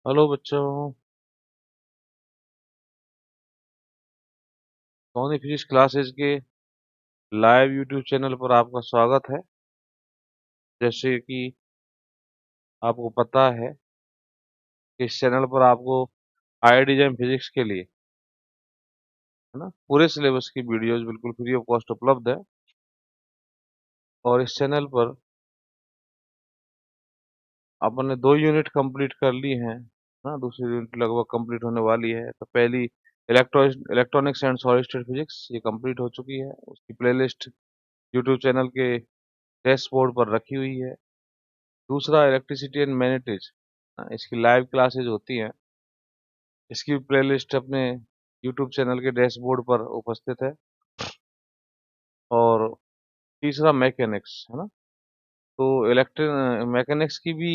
Hello बच्चों। Soni physics classes के live YouTube channel पर आपका स्वागत है। जैसे कि आपको पता है कि इस चैनल पर आपको आई डिजाइन फिजिक्स के लिए है ना पूरे सिलेबस की वीडियोस बिल्कुल फ्री ऑफ कॉस्ट उपलब्ध है। और इस चैनल पर आपने 2 यूनिट कंप्लीट कर ली हैं ना, दूसरी यूनिट लगभग कंप्लीट होने वाली है। तो पहली electronics and solid state physics ये कंप्लीट हो चुकी है। उसकी प्लेलिस्ट यूट्यूब चैनल के डैशबोर्ड पर रखी हुई है। दूसरा इलेक्ट्रिसिटी एंड मैग्नेटिज, इसकी लाइव क्लासेज होती हैं। इसकी प्लेलिस्ट अपने यूट्यूब चैनल के डैशबोर्ड पर उपस्थित है। और तीसरा मैकेनिक्स है ना, तो इलेक्ट्रिक मैकेनिक्स की भी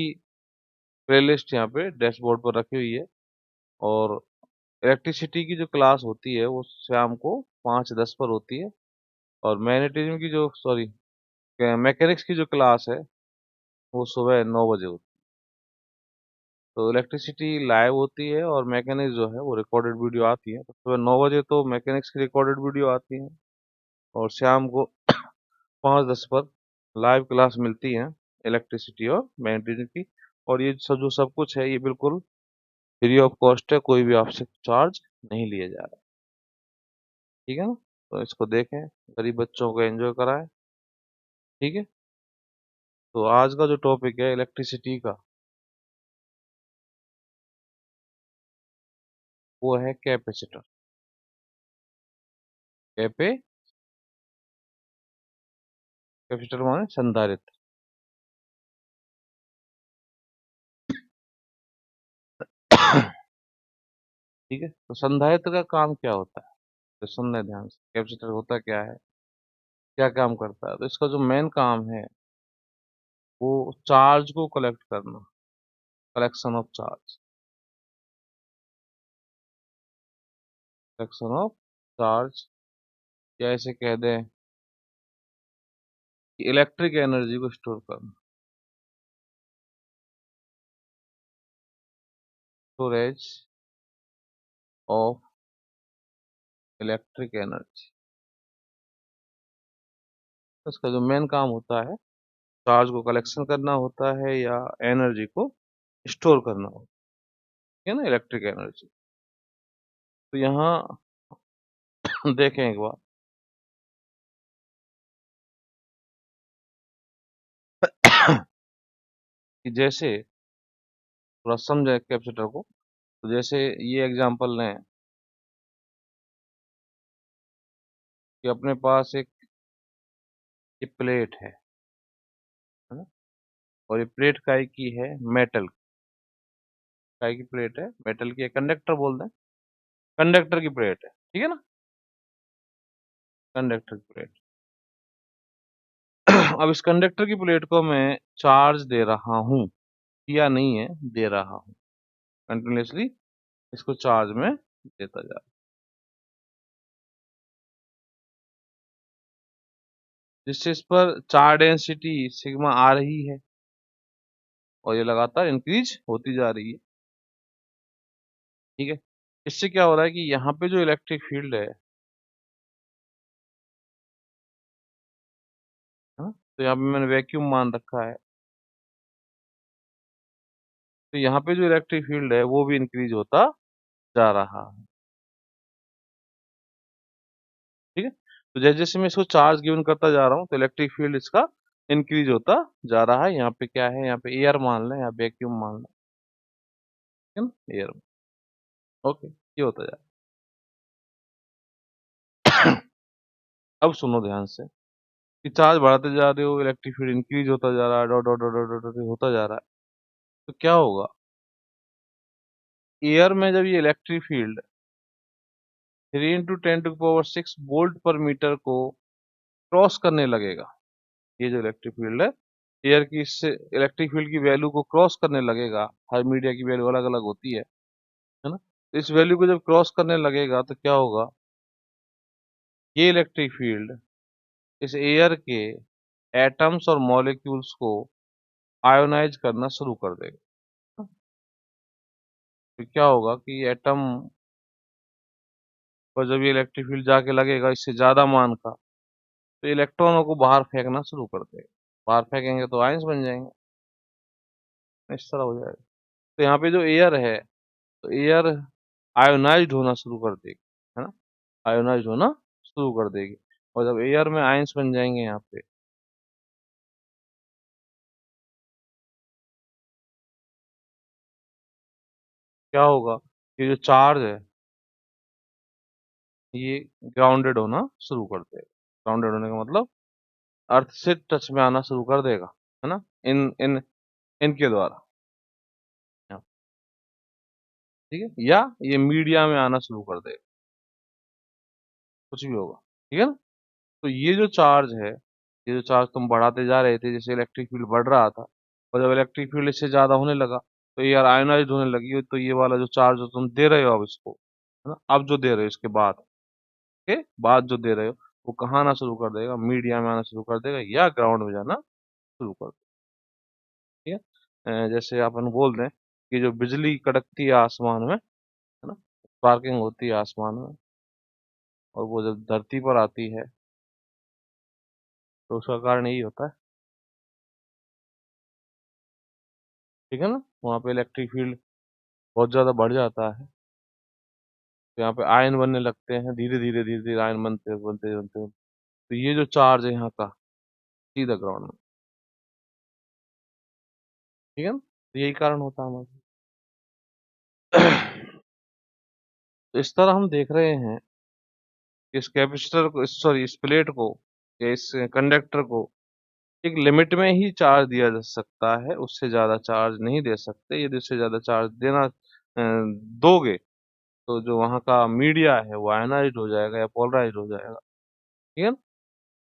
प्लेलिस्ट यहाँ पे डैशबोर्ड पर रखी हुई है। और इलेक्ट्रिसिटी की जो क्लास होती है वो शाम को 5:10 पर होती है। और मैग्नेटिज्म की जो मैकेनिक्स की जो क्लास है वो सुबह 9 बजे होती है। तो इलेक्ट्रिसिटी लाइव होती है और मैकेनिक्स जो है वो रिकॉर्डेड वीडियो आती है। तो सुबह 9 बजे तो मैकेनिक्स की रिकॉर्डेड वीडियो आती है, और शाम को 5:10 पर लाइव क्लास मिलती है इलेक्ट्रिसिटी और मैग्नेटिज्म की। और ये सब कुछ है ये बिल्कुल फ्री ऑफ कॉस्ट है, कोई भी आपसे चार्ज नहीं लिया जा रहा। ठीक है ना, तो इसको देखें, गरीब बच्चों को एंजॉय कराएं। ठीक है, तो आज का जो टॉपिक है इलेक्ट्रिसिटी का वो है कैपेसिटर। कैपे कैपेसिटर माने संधारित्र। ठीक है, तो संधारित्र का काम क्या होता है, तो सुनना ध्यान से, कैपेसिटर होता क्या है, क्या काम करता है। तो इसका जो मेन काम है वो चार्ज को कलेक्ट करना, collection of charge, collection of charge, या ऐसे कह दें कि इलेक्ट्रिक एनर्जी को स्टोर करना, स्टोरेज ऑफ इलेक्ट्रिक एनर्जी। इसका जो मेन काम होता है चार्ज को कलेक्शन करना होता है या एनर्जी को स्टोर करना होता है ना, इलेक्ट्रिक एनर्जी। तो यहाँ देखें एक बार कि जैसे थोड़ा समझे कैपेसिटर को। तो जैसे ये एग्जांपल लें कि अपने पास एक ये प्लेट है ना, और ये प्लेट काय की है, मेटल काय की प्लेट है, मेटल की कंडक्टर बोल दें, कंडक्टर की प्लेट है। ठीक है ना, कंडक्टर की प्लेट। अब इस कंडक्टर की प्लेट को मैं चार्ज दे रहा हूँ या नहीं है, दे रहा हूँ कंटिन्यूसली, इसको चार्ज में देता जा रहा है, जिससे इस पर चार्ज डेंसिटी सिग्मा आ रही है और ये लगातार इंक्रीज होती जा रही है। ठीक है, इससे क्या हो रहा है कि यहाँ पे जो इलेक्ट्रिक फील्ड है हाँ, तो यहाँ पे मैंने वैक्यूम मान रखा है, तो यहाँ पे जो इलेक्ट्रिक फील्ड है वो भी इंक्रीज होता जा रहा है। ठीक है, तो जैसे जैसे मैं इसको चार्ज गिवन करता जा रहा हूँ तो इलेक्ट्रिक फील्ड इसका इंक्रीज होता जा रहा है। यहाँ पे क्या है, यहाँ पे एयर मान लें या वैक्यूम मान लें, ठीक है ना, एयर। ओके, ये होता जा रहा है। अब सुनो ध्यान से कि चार्ज बढ़ाते जा रहे हो, इलेक्ट्रिक फील्ड इंक्रीज होता जा रहा है, dot dot dot dot dot dot होता जा रहा है। तो क्या होगा, एयर में जब ये इलेक्ट्रिक फील्ड 3 × 10⁶ वोल्ट पर मीटर को क्रॉस करने लगेगा, ये जो इलेक्ट्रिक फील्ड है एयर की इससे इलेक्ट्रिक फील्ड की वैल्यू को क्रॉस करने लगेगा। हर मीडिया की वैल्यू अलग अलग होती है ना, तो इस वैल्यू को जब क्रॉस करने लगेगा तो क्या होगा, ये इलेक्ट्रिक फील्ड इस एयर के एटम्स और मॉलिक्यूल्स को आयोनाइज करना शुरू कर देगा। तो क्या होगा कि एटम पर जब ये इलेक्ट्रिक फील्ड जाके लगेगा इससे ज्यादा मान का, तो इलेक्ट्रॉनों को बाहर फेंकना शुरू कर देगा। बाहर फेंकेंगे तो आयंस बन जाएंगे, इस तरह हो जाएगा। तो यहाँ पे जो एयर है, तो एयर आयोनाइज्ड होना शुरू कर देगी, है ना, आयोनाइज्ड होना शुरू कर देगी। और जब एयर में आयंस बन जाएंगे यहाँ पे, क्या होगा कि जो चार्ज है ये ग्राउंडेड होना शुरू कर देगा। ग्राउंडेड होने का मतलब अर्थ से टच में आना शुरू कर देगा, है ना, इन इन इनके द्वारा। ठीक है, या ये मीडिया में आना शुरू कर देगा, कुछ भी होगा। ठीक है ना। तो ये जो चार्ज है, ये जो चार्ज तुम बढ़ाते जा रहे थे, जैसे इलेक्ट्रिक फील्ड बढ़ रहा था, और जब इलेक्ट्रिक फील्ड इससे ज्यादा होने लगा तो ये आयोनाइज होने लगी, तो ये वाला जो चार्ज जो तुम दे रहे हो अब इसको, है ना, अब जो दे रहे हो इसके बाद, के बाद जो दे रहे हो, वो कहाँ आना शुरू कर देगा, मीडिया में आना शुरू कर देगा या ग्राउंड में जाना शुरू कर देगा। ठीक है। जैसे अपन बोल रहे हैं कि जो बिजली कड़कती है आसमान में, है ना, स्पार्किंग होती है आसमान में, और वो जब धरती पर आती है तो उसका कारण यही होता है। ठीक है ना, वहाँ पे इलेक्ट्रिक फील्ड बहुत ज्यादा बढ़ जाता है, तो यहाँ पे आयन बनने लगते हैं, धीरे धीरे आयन बनते बनते बनते, तो ये जो चार्ज है यहाँ का सीधा ग्राउंड में। ठीक है ना, तो यही कारण होता है हमारे। तो इस तरह हम देख रहे हैं कि इस कैपेसिटर को, सॉरी इस प्लेट को या इस कंडक्टर को एक लिमिट में ही चार्ज दिया जा सकता है, उससे ज्यादा चार्ज नहीं दे सकते। यदि उससे ज्यादा चार्ज देना दोगे तो जो वहाँ का मीडिया है वो आयनाइज्ड हो जाएगा या पोलराइज्ड हो जाएगा। ठीक है ना,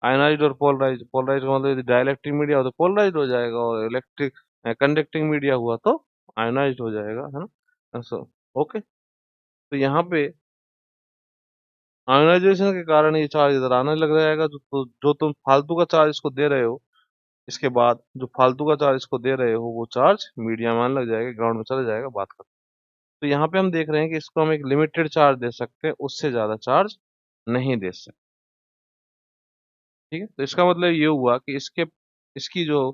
आयनाइज्ड और पोलराइज, पोलराइज का मतलब यदि डाइलेक्ट्रिक मीडिया हो तो पोलराइज्ड हो जाएगा, और इलेक्ट्रिक कंडक्टिंग मीडिया हुआ तो आयनाइज्ड हो जाएगा, है ना। ओके। तो यहाँ पे आयोनाइजेशन के कारण ये चार्ज इधर आने लग जाएगा, जो तुम फालतू का चार्ज इसको दे रहे हो, इसके बाद जो फालतू का चार्ज इसको दे रहे हो वो चार्ज मीडिया में आने लग जाएगा, ग्राउंड में चला जाएगा, बात खत्म। तो यहाँ पे हम देख रहे हैं कि इसको हम एक लिमिटेड चार्ज दे सकते हैं, उससे ज्यादा चार्ज नहीं दे सकते। ठीक है, तो इसका मतलब ये हुआ कि इसके इसकी जो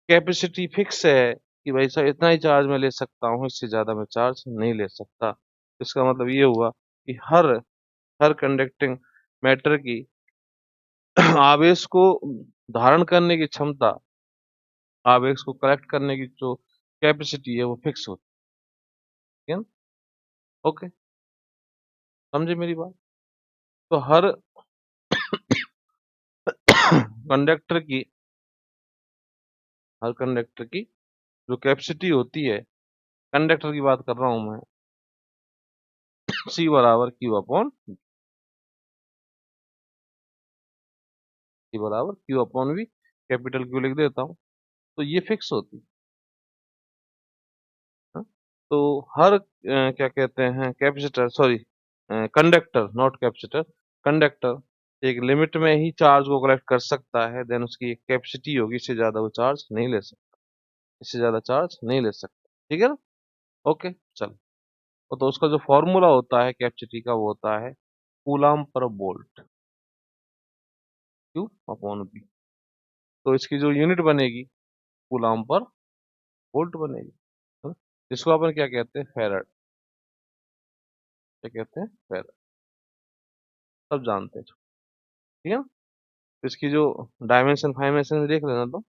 कैपेसिटी फिक्स है कि भाई साहब इतना ही चार्ज मैं ले सकता हूँ, इससे ज्यादा मैं चार्ज नहीं ले सकता। इसका मतलब ये हुआ कि हर हर कंडक्टिंग मैटर की आवेश को धारण करने की क्षमता, आवेश को कलेक्ट करने की जो कैपेसिटी है वो फिक्स होती है ना। ओके, समझे मेरी बात। तो हर कंडक्टर की, हर कंडक्टर की जो कैपेसिटी होती है, कंडक्टर की बात कर रहा हूं मैं, सी बराबर क्यू अपॉन, सी बराबर Q upon V, capital Q लिख देता हूँ, तो ये फिक्स होती है। हाँ? तो हर क्या कहते हैं capacitor, sorry conductor, not capacitor, conductor एक लिमिट में ही चार्ज को कलेक्ट कर सकता है, देन उसकी एक कैपेसिटी होगी, इससे ज्यादा वो चार्ज नहीं ले सकता, इससे ज्यादा चार्ज नहीं ले सकता। ठीक है ना। ओके, चल। तो उसका जो फॉर्मूला होता है कैपेसिटी का वो होता है कूलाम पर वोल्ट, क्यू अपॉन बी। तो इसकी जो यूनिट बनेगी कूलाम पर वोल्ट बनेगी, है ना? जिसको अपन क्या कहते हैं, फेराड, क्या कहते हैं, फेराड, सब जानते हैं। ठीक है ना? तो इसकी जो डायमेंशन फाइमेंशन में देख लेना, तो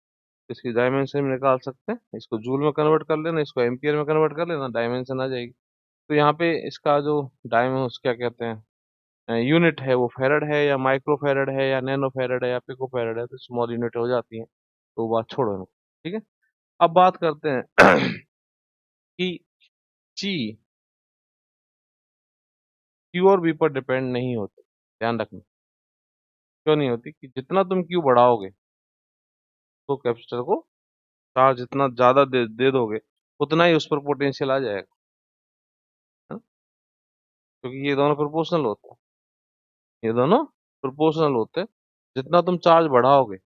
इसकी डायमेंशन में निकाल सकते हैं, इसको जूल में कन्वर्ट कर लेना, इसको एम्पियर में कन्वर्ट कर लेना, डायमेंशन आ जाएगी। तो यहाँ पे इसका जो डायमेंशन क्या कहते हैं, यूनिट है वो फेरड है या माइक्रो फेरड है या नैनो फेरड है या पिको फेरड है, तो स्मॉल यूनिट हो जाती है, तो बात छोड़ो इनको। ठीक है। अब बात करते हैं कि ची क्यू और बी पर डिपेंड नहीं होती, ध्यान रखना। क्यों नहीं होती, कि जितना तुम क्यू बढ़ाओगे तो कैपेसिटर को चार्ज जितना ज्यादा दे दोगे उतना ही उस पर पोटेंशियल आ जाएगा, है ना? क्योंकि ये दोनों प्रोपोर्शनल होते हैं, ये दोनों प्रोपोर्शनल होते हैं, जितना तुम चार्ज बढ़ाओगे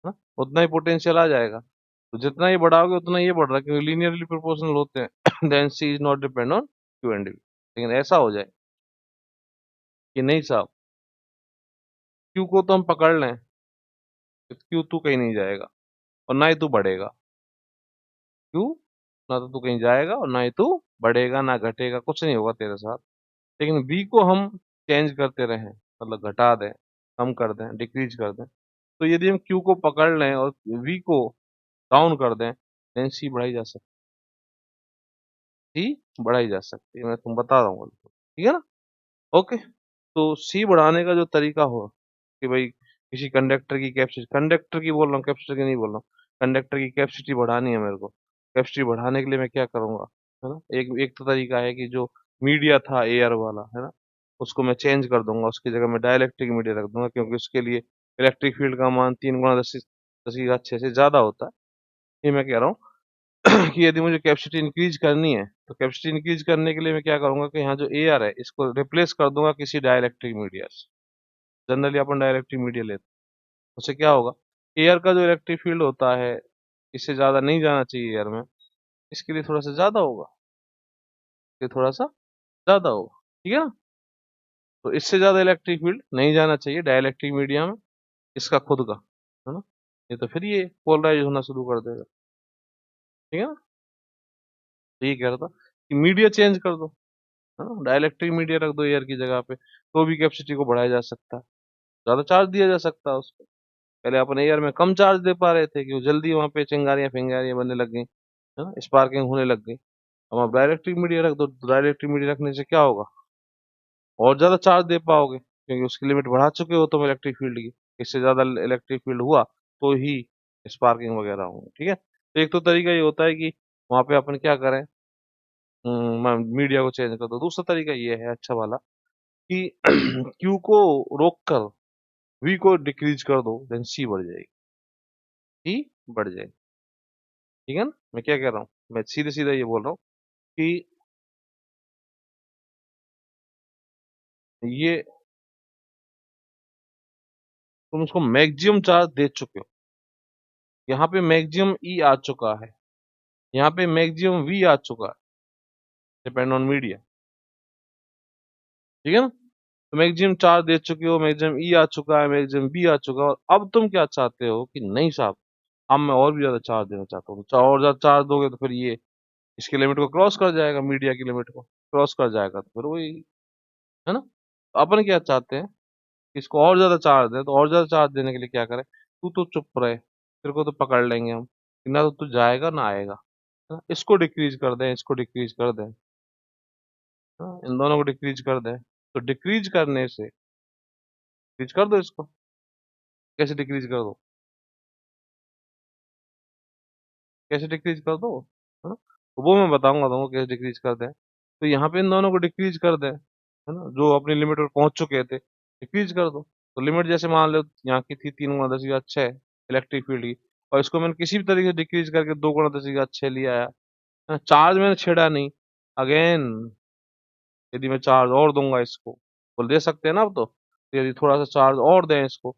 ना उतना ही पोटेंशियल आ जाएगा। तो जितना ये बढ़ाओगे उतना ये बढ़ रहा है, क्योंकि लीनियरली प्रोपोर्शनल होते हैं। Then C is not depend on Q and V. लेकिन ऐसा हो जाए कि नहीं साहब, क्यू को तो हम पकड़ लें, तो क्यू तू कहीं नहीं जाएगा और ना ही तू बढ़ेगा। क्यू, ना तो तू कहीं जाएगा और ना ही तू बढ़ेगा, ना घटेगा, कुछ नहीं होगा तेरे साथ। लेकिन वी को हम चेंज करते रहें, मतलब घटा दें, कम कर दें, डिक्रीज कर दें, तो यदि हम क्यू को पकड़ लें और वी को डाउन कर दें, देन सी बढ़ाई जा सकती सी बढ़ाई जा सकती है। मैं तुम बता रहा हूँ, ठीक है ना। ओके। तो सी बढ़ाने का जो तरीका हो कि भाई किसी कंडक्टर की कैपेसिटी, कंडक्टर की बोल रहा हूँ, कैपेसिटर की नहीं बोल रहा हूँ, कंडक्टर की कैपेसिटी बढ़ानी है मेरे को। कैपेसिटी बढ़ाने के लिए मैं क्या करूंगा, है ना। एक एक तो तरीका है कि जो मीडिया था एयर वाला, है ना, उसको मैं चेंज कर दूंगा, उसकी जगह मैं डाइलेक्ट्रिक मीडिया रख दूंगा, क्योंकि उसके लिए इलेक्ट्रिक फील्ड का मान 3 गुना 10 10 की 6 से ज्यादा होता है। ये मैं कह रहा हूँ। कि यदि मुझे कैपेसिटी इंक्रीज करनी है, तो कैपेसिटी इंक्रीज करने के लिए मैं क्या करूंगा कि यहाँ जो एयर है इसको रिप्लेस कर दूंगा किसी डाइलेक्ट्रिक मीडिया से। जनरली अपन डाइलेक्ट्रिक मीडिया लेते हैं। उससे क्या होगा, एयर का जो इलेक्ट्रिक फील्ड होता है, इससे ज्यादा नहीं जाना चाहिए एयर में, इसके लिए थोड़ा सा ज्यादा होगा, इसके थोड़ा सा ज्यादा होगा, ठीक है ना। तो इससे ज्यादा इलेक्ट्रिक फील्ड नहीं जाना चाहिए डाइलेक्ट्रिक मीडिया में, इसका खुद का, है ना। ये तो फिर ये पोलराइज होना शुरू कर देगा, ठीक है ना। तो ये कह रहा था कि मीडिया चेंज कर दो, है ना, डाइलेक्ट्रिक मीडिया रख दो एयर की जगह पे, तो भी कैपेसिटी को बढ़ाया जा सकता है, ज्यादा चार्ज दिया जा सकता है उसको। पहले अपन एयर में कम चार्ज दे पा रहे थे, कि जल्दी वहां पे चिंगारियां फिंगारियां बनने लग गई, है ना, स्पार्किंग होने लग गई। अब आप डायरेक्टरी मीडिया रख दो, डायरेक्टरी मीडिया रखने से क्या होगा, और ज्यादा चार्ज दे पाओगे, क्योंकि उसकी लिमिट बढ़ा चुके हो तुम इलेक्ट्रिक फील्ड की। इससे ज्यादा इलेक्ट्रिक फील्ड हुआ तो ही स्पार्किंग वगैरह होंगे, ठीक है। तो एक तो तरीका ये होता है कि वहां पे अपन क्या करें, मीडिया को चेंज कर दो। दूसरा तरीका ये है अच्छा वाला कि क्यू को रोक कर वी को डिक्रीज कर दो, देन सी बढ़ जाएगी, सी बढ़ जाएगी, ठीक है ना। मैं क्या कह रहा हूँ, मैं सीधे सीधे ये बोल रहा हूँ कि ये तुम उसको मैक्सिमम चार्ज दे चुके हो, यहाँ पे मैक्सिमम ई आ चुका है, यहाँ पे मैक्सिमम वी आ चुका है, डिपेंड ऑन मीडिया, ठीक है ना। तो मैक्सिमम चार्ज दे चुके हो, मैक्सिमम ई आ चुका है, मैक्सिमम बी आ चुका है, और अब तुम क्या चाहते हो कि नहीं साहब, अब मैं और भी ज्यादा चार्ज देना चाहता हूँ। तो और ज्यादा चार्ज दोगे तो फिर ये इसकी लिमिट को क्रॉस कर जाएगा, मीडिया की लिमिट को क्रॉस कर जाएगा, तो फिर वही, है ना। तो अपन क्या चाहते हैं कि इसको और ज्यादा चार्ज दें, तो और ज्यादा चार्ज देने के लिए क्या करें, तू तो चुप रहे, तेरे को तो पकड़ लेंगे हम, कि ना तो तू जाएगा ना आएगा, है ना? इसको डिक्रीज कर दें, इसको डिक्रीज कर दें, हाँ, इन दोनों को डिक्रीज कर दें। तो डिक्रीज करने से, डिक्रीज कर दो इसको, कैसे डिक्रीज कर दो, कैसे डिक्रीज कर दो, है ना। तो वो मैं बताऊंगा तुमको कैसे डिक्रीज कर दें। तो यहाँ पे इन दोनों को डिक्रीज कर दें, है ना, जो अपनी लिमिट पर पहुंच चुके थे, डिक्रीज कर दो। तो लिमिट जैसे मान लो यहाँ की थी 3 गुना 10 की 6 इलेक्ट्रिक फील्ड की, और इसको मैंने किसी भी तरीके से डिक्रीज करके 2 गुना 10 की 6 लिया है। चार्ज मैंने छेड़ा नहीं, अगेन यदि मैं चार्ज और दूंगा इसको, बोल दे सकते हैं ना अब तो यदि थोड़ा सा चार्ज और दें इसको,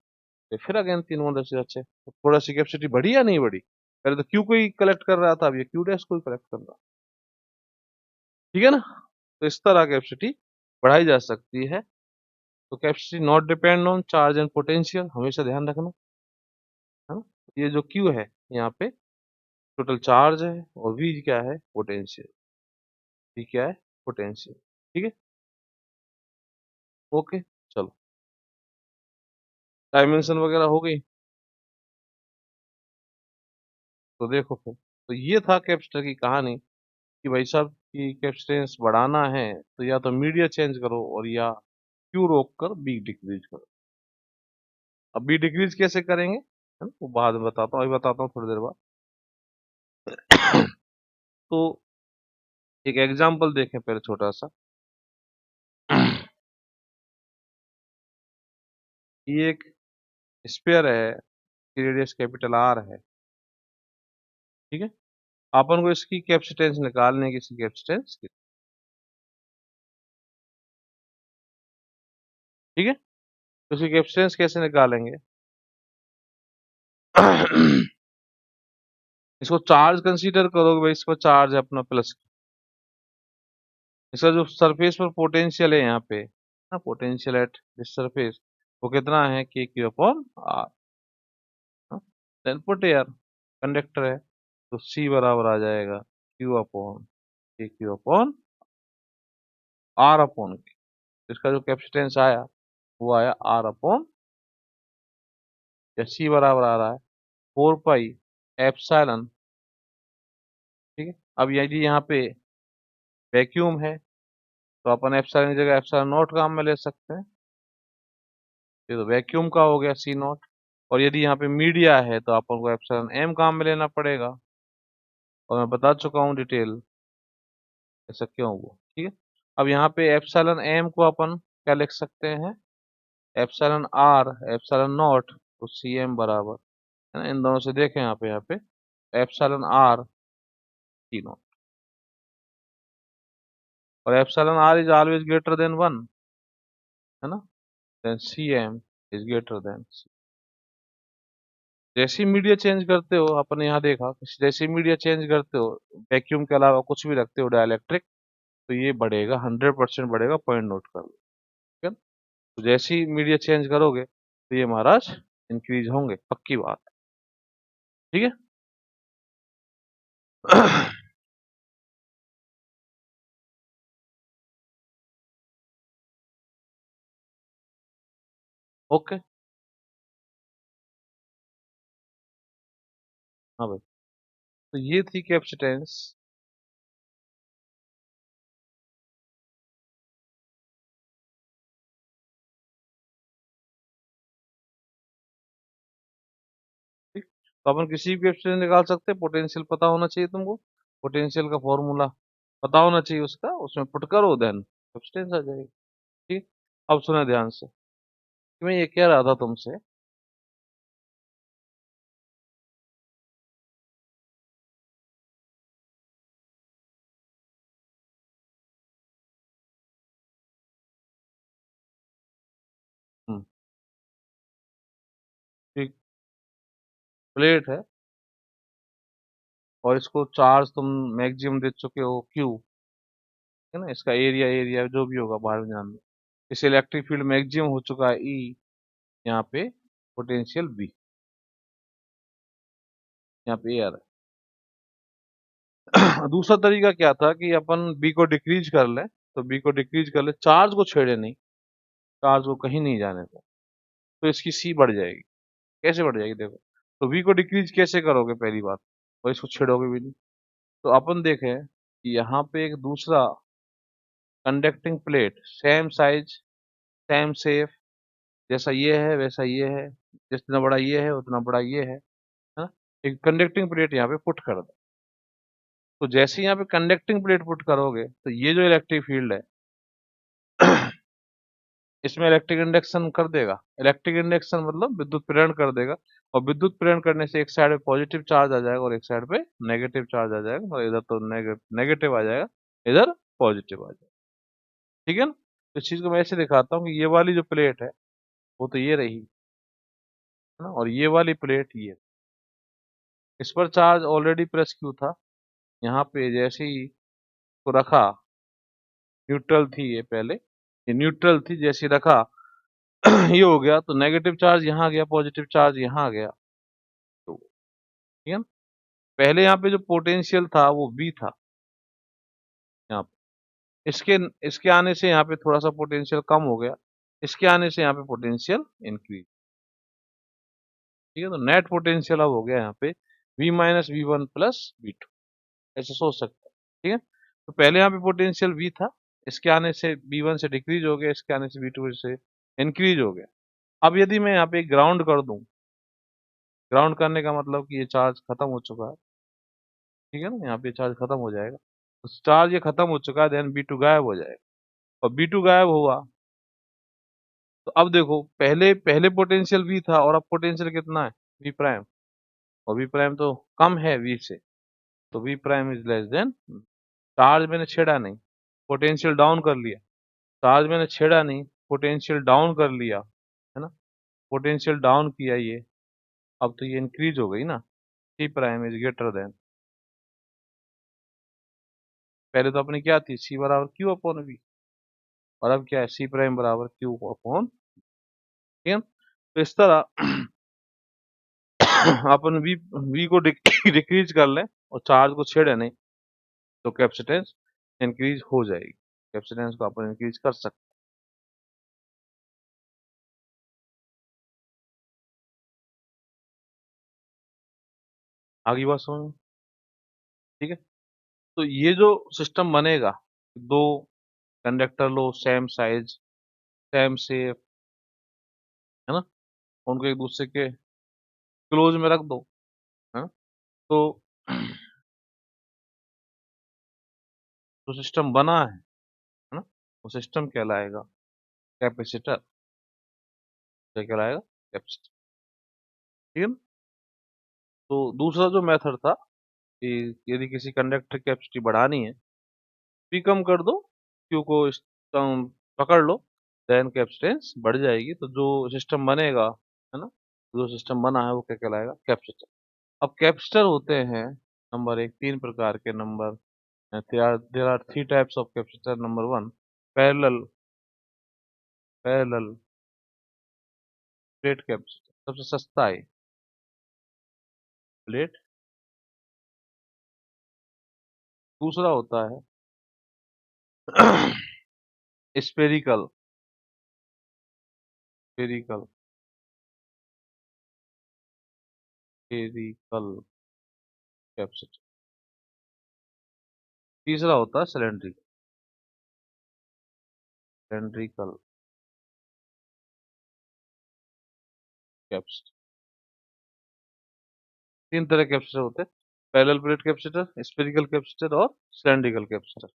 तो फिर अगेन 3 गुना 10 की 6, तो थोड़ा सी कैपेसिटी बढ़ी या नहीं बढ़ी। पहले तो क्यू को ही कलेक्ट कर रहा था, अब ये क्यू डैश को ही कलेक्ट कर रहा है, ठीक है ना। तो इस तरह कैपेसिटी बढ़ाई जा सकती है। तो capacity not depend on charge and potential, हमेशा ध्यान रखना, है ना। ये जो क्यू है यहाँ पे टोटल चार्ज है, और वी क्या है, पोटेंशियल, वी क्या है, पोटेंशियल, ठीक है। ओके, चलो, डायमेंशन वगैरह हो गई। तो देखो फिर, तो ये था कैपेसिटर की कहानी, कि भाई साहब की कैपेसिटेंस बढ़ाना है तो या तो मीडिया चेंज करो, और या क्यू रोक कर बी डिक्रीज करो। अब बी डिक्रीज कैसे करेंगे, है ना, वो बाद में बताता हूँ, अभी बताता हूँ थोड़ी देर बाद। तो एक एग्जांपल देखें पहले छोटा सा। ये एक स्फीयर है, रेडियस कैपिटल आर है, ठीक है। अपन को इसकी कैपेसिटेंस निकालने की, इसकी कैपेसिटेंस, ठीक है। तो इसकी कैपेसिटेंस कैसे निकालेंगे। इसको चार्ज कंसीडर करोगे भाई, इस पर चार्ज है अपना प्लस। इसका जो सरफेस पर पोटेंशियल है यहाँ पे ना, पोटेंशियल एट दिस सरफेस, वो कितना है, K Q upon R. Then put air, conductor है, तो सी बराबर आ जाएगा Q upon K Q upon R upon K. इसका जो कैपेसिटेंस आया वो आया आर अपॉन, या सी बराबर आ रहा है 4 पाई एप्सिलॉन। ठीक है, अब यदि यहाँ पे वैक्यूम है तो अपन एप्सिलॉन की जगह एप्सिलॉन नॉट काम में ले सकते हैं। ये तो वैक्यूम का हो गया सी नॉट। और यदि यहाँ पे मीडिया है तो अपन को एप्सिलॉन एम काम में लेना पड़ेगा, और मैं बता चुका हूँ डिटेल ऐसा क्यों हुआ। ठीक है, अब यहाँ पे एप्सिलॉन एम को अपन क्या लिख सकते हैं, एप्सिलॉन आर एप्सिलॉन नॉट, तो सी एम बराबर है ना, इन दोनों से देखें यहाँ पे एप्सिलॉन आर सी नॉट, और epsilon R is always greater than 1, है ना, then C M is greater than. जैसे ही मीडिया चेंज करते हो, अपन यहाँ देखा, जैसे ही मीडिया चेंज करते हो, वैक्यूम के अलावा कुछ भी रखते हो डाइलेक्ट्रिक, तो ये बढ़ेगा, 100% बढ़ेगा, पॉइंट नोट कर लो। ठीक है, तो जैसे ही मीडिया चेंज करोगे तो ये महाराज इंक्रीज होंगे, पक्की बात। ठीक है। ओके। हाँ भाई, तो ये थी कैपेसिटेंस। ठीक, तो अपन किसी भी कैपेसिटेंस निकाल सकते हैं, पोटेंशियल पता होना चाहिए तुमको, पोटेंशियल का फॉर्मूला पता होना चाहिए उसका, उसमें पुट करो देन कैपेसिटेंस आ जाएगी। ठीक, अब सुना ध्यान से कि मैं ये कह रहा था तुमसे। हम्म, ठीक, प्लेट है और इसको चार्ज तुम मैक्सिमम दे चुके हो क्यू, है ना, इसका एरिया एरिया जो भी होगा बाहर में जान लो। इस इलेक्ट्रिक फील्ड मैक्सिमम हो चुका है ई, यहाँ पे पोटेंशियल बी, यहाँ पे एयर है। दूसरा तरीका क्या था कि अपन बी को डिक्रीज कर ले, तो बी को डिक्रीज कर ले, चार्ज को छेड़े नहीं, चार्ज को कहीं नहीं जाने दो, तो इसकी सी बढ़ जाएगी। कैसे बढ़ जाएगी देखो, तो वी को डिक्रीज कैसे करोगे, पहली बात, और इसको छेड़ोगे भी नहीं। तो अपन देखें कि यहाँ पे एक दूसरा conducting plate, same size same shape, जैसा ये है वैसा ये है, जितना बड़ा ये है उतना बड़ा ये है ना, एक कंडक्टिंग प्लेट यहाँ पे पुट कर दो। तो जैसे ही यहाँ पे कंडक्टिंग प्लेट पुट करोगे तो ये जो इलेक्ट्रिक फील्ड है इसमें इलेक्ट्रिक इंडक्शन कर देगा। इलेक्ट्रिक इंडक्शन मतलब विद्युत प्रेरण कर देगा, और विद्युत प्रेरण करने से एक साइड पे पॉजिटिव चार्ज आ जाएगा और एक साइड पे नेगेटिव चार्ज आ जाएगा, और इधर तो नेगेटिव आ जाएगा, इधर पॉजिटिव आ जाएगा। ठीक है ना, तो इस चीज को मैं ऐसे दिखाता हूँ कि ये वाली जो प्लेट है वो तो ये रही, है ना, और ये वाली प्लेट ये, इस पर चार्ज ऑलरेडी प्लस क्यू था। यहाँ पे जैसे ही को रखा, न्यूट्रल थी ये पहले, ये न्यूट्रल थी, जैसे ही रखा ये हो गया, तो नेगेटिव चार्ज यहाँ गया, पॉजिटिव चार्ज यहाँ गया। तो ठीक है ना, पहले यहाँ पे जो पोटेंशियल था वो बी था, यहाँ पे इसके इसके आने से यहाँ पे थोड़ा सा पोटेंशियल कम हो गया, इसके आने से यहाँ पे पोटेंशियल इंक्रीज। ठीक है, तो नेट पोटेंशियल अब हो गया यहाँ पे v minus V one plus V two, ऐसे सोच सकते हैं। ठीक है, तो पहले यहाँ पे पोटेंशियल v था, इसके आने से v1 से डिक्रीज हो गया, इसके आने से v2 से इंक्रीज हो गया। अब यदि मैं यहाँ पे ग्राउंड कर दूं, ग्राउंड करने का मतलब कि ये चार्ज खत्म हो चुका है। ठीक है ना, यहाँ पे चार्ज खत्म हो जाएगा, तो चार्ज ये खत्म हो चुका है, देन बी टू गायब हो जाएगा, और बी टू गायब हुआ तो अब देखो, पहले पहले पोटेंशियल v था और अब पोटेंशियल कितना है, v प्राइम, और v प्राइम तो कम है v से, तो v prime is less than. Charge मैंने छेड़ा नहीं, पोटेंशियल डाउन कर लिया, चार्ज मैंने छेड़ा नहीं, पोटेंशियल डाउन कर लिया, है ना, पोटेंशियल डाउन किया ये, अब तो ये इंक्रीज हो गई ना, C prime is greater then, पहले तो अपनी क्या थी, सी बराबर क्यू अपॉन वी, और अब क्या है, सी प्राइम बराबर क्यू अपॉन, ठीक है। तो इस तरह अपन वी वी को डिक्रीज कर लें और चार्ज को छेड़े नहीं, तो कैपेसिटेंस इंक्रीज हो जाएगी, कैपेसिटेंस को अपन इंक्रीज कर सकते हैं। आगे बात समझ में, ठीक है। तो ये जो सिस्टम बनेगा, दो कंडक्टर लो, सेम साइज, सेम शेप, है ना, उनको एक दूसरे के क्लोज में रख दो, है ना? तो जो सिस्टम बना है ना, वो सिस्टम कहलाएगा कैपेसिटर, क्या कहलाएगा, कैपेसिटर, ठीक है ना। तो दूसरा जो मेथड था कि यदि किसी कंडक्टर की कैपेसिटी बढ़ानी है, पी कम कर दो, क्यू को पकड़ लो, देन कैपेसिटेंस बढ़ जाएगी, तो जो सिस्टम बनेगा, है ना, जो सिस्टम बना है वो क्या कहलाएगा, कैपेसिटर। अब कैपेसिटर होते हैं, नंबर एक, तीन प्रकार के, number there are three types of capacitor. Number one, parallel parallel plate capacitor, सबसे सस्ता है प्लेट। दूसरा होता है स्पेरिकल स्पेरिकल स्पेरिकल कैपेसिटर। तीसरा होता है सिलेंड्रिकल सिलेंड्रिकल कैपेसिटर। तीन तरह के कैपेसिटर होते हैं, parallel plate capacitor, spherical capacitor और सिलेंड्रिकल कैपेसिटर।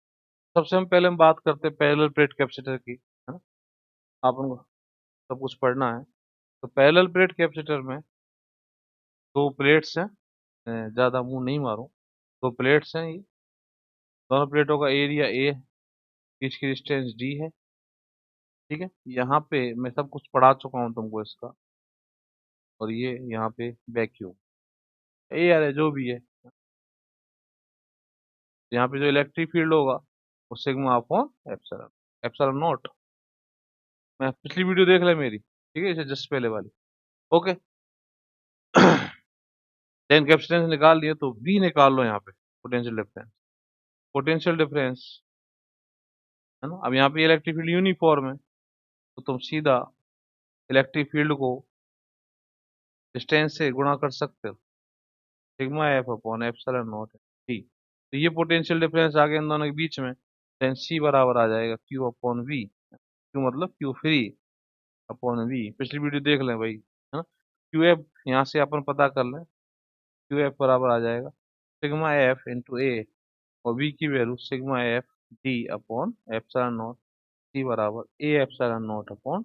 सबसे हम पहले हम बात करते हैं पैरेलल प्लेट कैपेसिटर की, है ना। आप उनको सब कुछ पढ़ना है। तो पैरेलल प्लेट कैपेसिटर में दो प्लेट्स हैं, ज्यादा मुंह नहीं मारूं, दो प्लेट्स हैं ये, दोनों प्लेटों का एरिया ए, इसकी डिस्टेंस डी है, ठीक है। यहाँ पे मैं सब कुछ पढ़ा चुका हूँ तुमको इसका, और ये यहाँ पे वैक्यूम, ए यार है, जो भी है, यहाँ पे जो इलेक्ट्रिक फील्ड होगा वो sigma upon epsilon, epsilon not. मैं पिछली वीडियो देख ले मेरी, ठीक है, इसे जस्ट पहले वाली, ओके। देन कैपेसिटेंस निकाल लिए, तो वी निकाल लो यहाँ पे, पोटेंशियल डिफरेंस, पोटेंशियल डिफरेंस, है ना। अब यहाँ पे इलेक्ट्रिक फील्ड यूनिफॉर्म है, तो तुम सीधा इलेक्ट्रिक फील्ड को डिस्टेंस से गुणा कर सकते हो, sigma F upon epsilon not T. तो ये पोटेंशियल डिफरेंस आ गया इन दोनों के बीच में, देन सी बराबर आ जाएगा क्यू अपॉन वी, क्यू मतलब क्यू फ्री अपॉन वी, पिछली वीडियो देख लें भाई, है ना। क्यू एफ यहाँ से अपन पता कर लें, क्यू एफ बराबर आ जाएगा सिग्मा एफ इंटू ए, और वी की value sigma F D upon epsilon naught, C बराबर ए एप्सिलॉन नॉट अपॉन,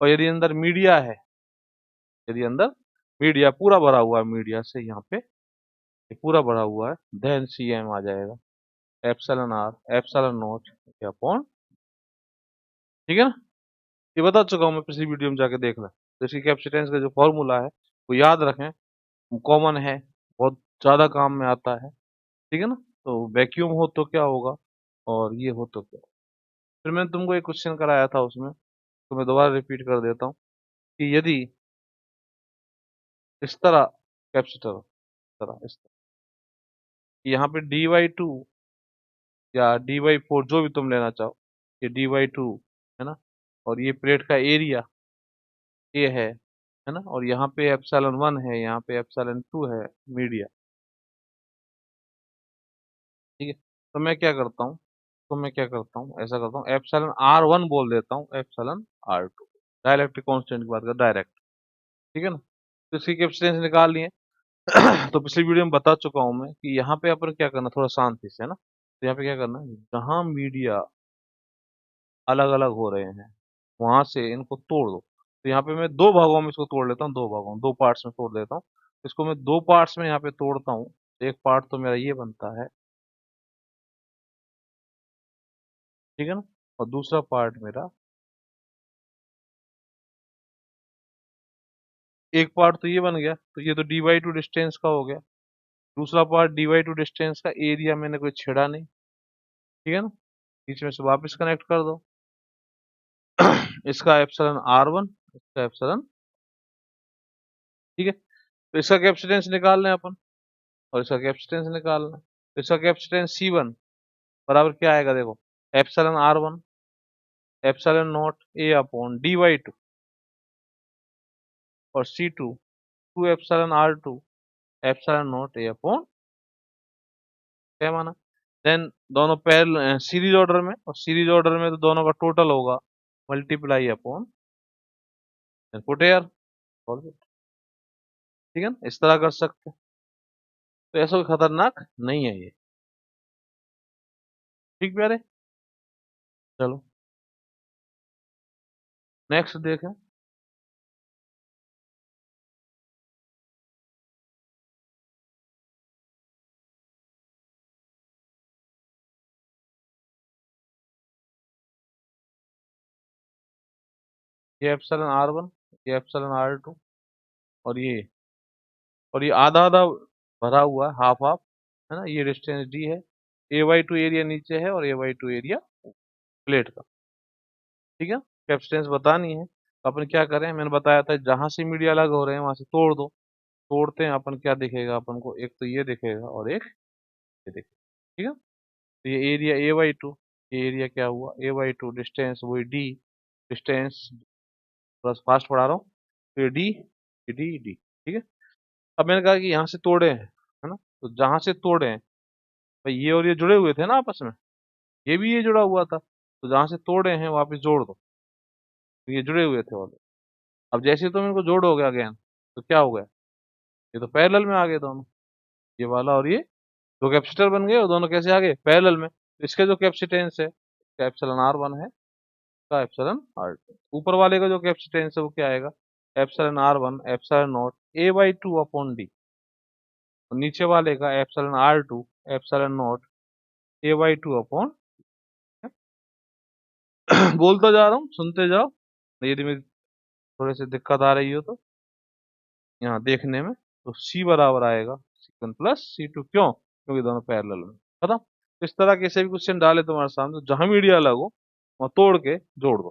और यदि अंदर मीडिया है, यदि अंदर मीडिया पूरा भरा हुआ है, मीडिया से यहाँ पे ये पूरा भरा हुआ है, देन सी एम आ जाएगा epsilon R epsilon not upon, ठीक है ना। ये बता चुका हूँ मैं, पिछली वीडियो में जाके देख लें। तो इसकी कैपेसिटेंस का जो फॉर्मूला है वो याद रखें, कॉमन है, बहुत ज्यादा काम में आता है, ठीक है ना। तो वैक्यूम हो तो क्या होगा, और ये हो तो क्या। फिर मैंने तुमको एक क्वेश्चन कराया था उसमें, तो मैं दोबारा रिपीट कर देता हूँ कि यदि इस तरह कैपेसिटर, इस तरह यहाँ पे dy2 या dy4 जो भी तुम लेना चाहो, ये dy2, है ना, और ये प्लेट का एरिया ये है ना, और यहाँ पे एप्सिलॉन 1 है, यहाँ पे एप्सिलॉन 2 है, मीडिया, ठीक है। तो मैं क्या करता हूँ, ऐसा करता हूँ, एप्सिलॉन r1 बोल देता हूँ, एप्सिलॉन r2, डायइलेक्ट्रिक कांस्टेंट की बात कर, डायरेक्ट, ठीक है ना। तो इसकी कैपेसिटेंस निकाल लिए। तो पिछली वीडियो में बता चुका हूँ मैं कि यहाँ पे अपन क्या करना, थोड़ा शांति से, है ना। तो यहाँ पे क्या करना है, जहाँ मीडिया अलग अलग हो रहे हैं वहां से इनको तोड़ दो। तो यहाँ पे मैं दो भागों में इसको तोड़ लेता हूँ, दो भागों में, दो पार्ट्स में तोड़ देता हूँ। इसको मैं दो पार्ट्स में यहाँ पे तोड़ता हूँ, एक पार्ट तो मेरा ये बनता है, ठीक है ना, और दूसरा पार्ट मेरा एक पार्ट तो ये बन गया, तो ये तो डी बाई टू डिस्टेंस का हो गया। दूसरा part D by to distance का, एरिया मैंने कोई छेड़ा नहीं, ठीक है ना। बीच में से वापस कनेक्ट कर दो। इसका एप्सिलॉन R1, इसका एप्सिलॉन, ठीक है। तो इसका कैपेसिटेंस निकालना है अपन, और इसका कैपेसिटेंस निकालना है। तो इसका कैपेसिटेंस C1 बराबर क्या आएगा, देखो, epsilon R1 epsilon not A upon D by two, और C2 two epsilon R2 epsilon not A upon, क्या माना। देन दोनों पैरेलल सीरीज ऑर्डर में, और सीरीज ऑर्डर में तो दोनों का टोटल होगा मल्टीप्लाई अपॉन पुट एयर, ठीक है ना। इस तरह कर सकते हैं। तो ऐसा कोई खतरनाक नहीं है ये, ठीक प्यारे। चलो नेक्स्ट देखें। ये एप्सिलॉन R1, ये एप्सिलॉन R2, और ये आधा आधा भरा हुआ है, हाफ हाफ, है ना। ये डिस्टेंस डी है, ए बाई टू एरिया नीचे है और ए बाई टू एरिया प्लेट का, ठीक है। कैपेसिटेंस बतानी है, तो अपन क्या करें, मैंने बताया था जहां से मीडिया अलग हो रहे हैं वहां से तोड़ दो। तोड़ते हैं अपन, क्या दिखेगा अपन को, एक तो ये दिखेगा और एक ये दिखेगा, ठीक है। तो ये एरिया ए बाई टू, ये एरिया क्या हुआ, ए बाई टू, डिस्टेंस वही डी, डिस्टेंस प्लस फास्ट पढ़ा रहा हूँ, तो ये डी, ठीक है। अब मैंने कहा कि यहाँ से तोड़े हैं, है ना, तो जहां से तोड़े हैं भाई, ये और ये जुड़े हुए थे ना आपस में, ये भी ये जुड़ा हुआ था, तो जहां से तोड़े हैं वापस जोड़ दो, तो ये जुड़े हुए थे वाले। अब जैसे तुम इनको जोड़ोगे अगेन, तो क्या हो गया, ये तो पैरेलल में आ गए दोनों, ये वाला और ये दो कैपेसिटर बन गए, और दोनों कैसे आ गए, पैरेलल में। तो इसके जो कैपेसिटेंस है, इसका एप्सिलॉन R1 है, इसका एप्सिलॉन R2। ऊपर वाले का जो कैपेसिटेंस है वो क्या आएगा, epsilon R1 epsilon not A by two upon D, और नीचे वाले का epsilon R2 epsilon not A by two upon. बोलता जा रहा हूँ, सुनते जाओ, यदि मेरी थोड़ी सी दिक्कत आ रही हो तो यहाँ देखने में। तो C बराबर आएगा C1 प्लस C2, क्यों, क्योंकि दोनों पैरेलल में, खत्म। इस तरह के ऐसे भी क्वेश्चन डाले तुम्हारे सामने, तो जहां मीडिया लगो वहां तोड़ के जोड़ दो,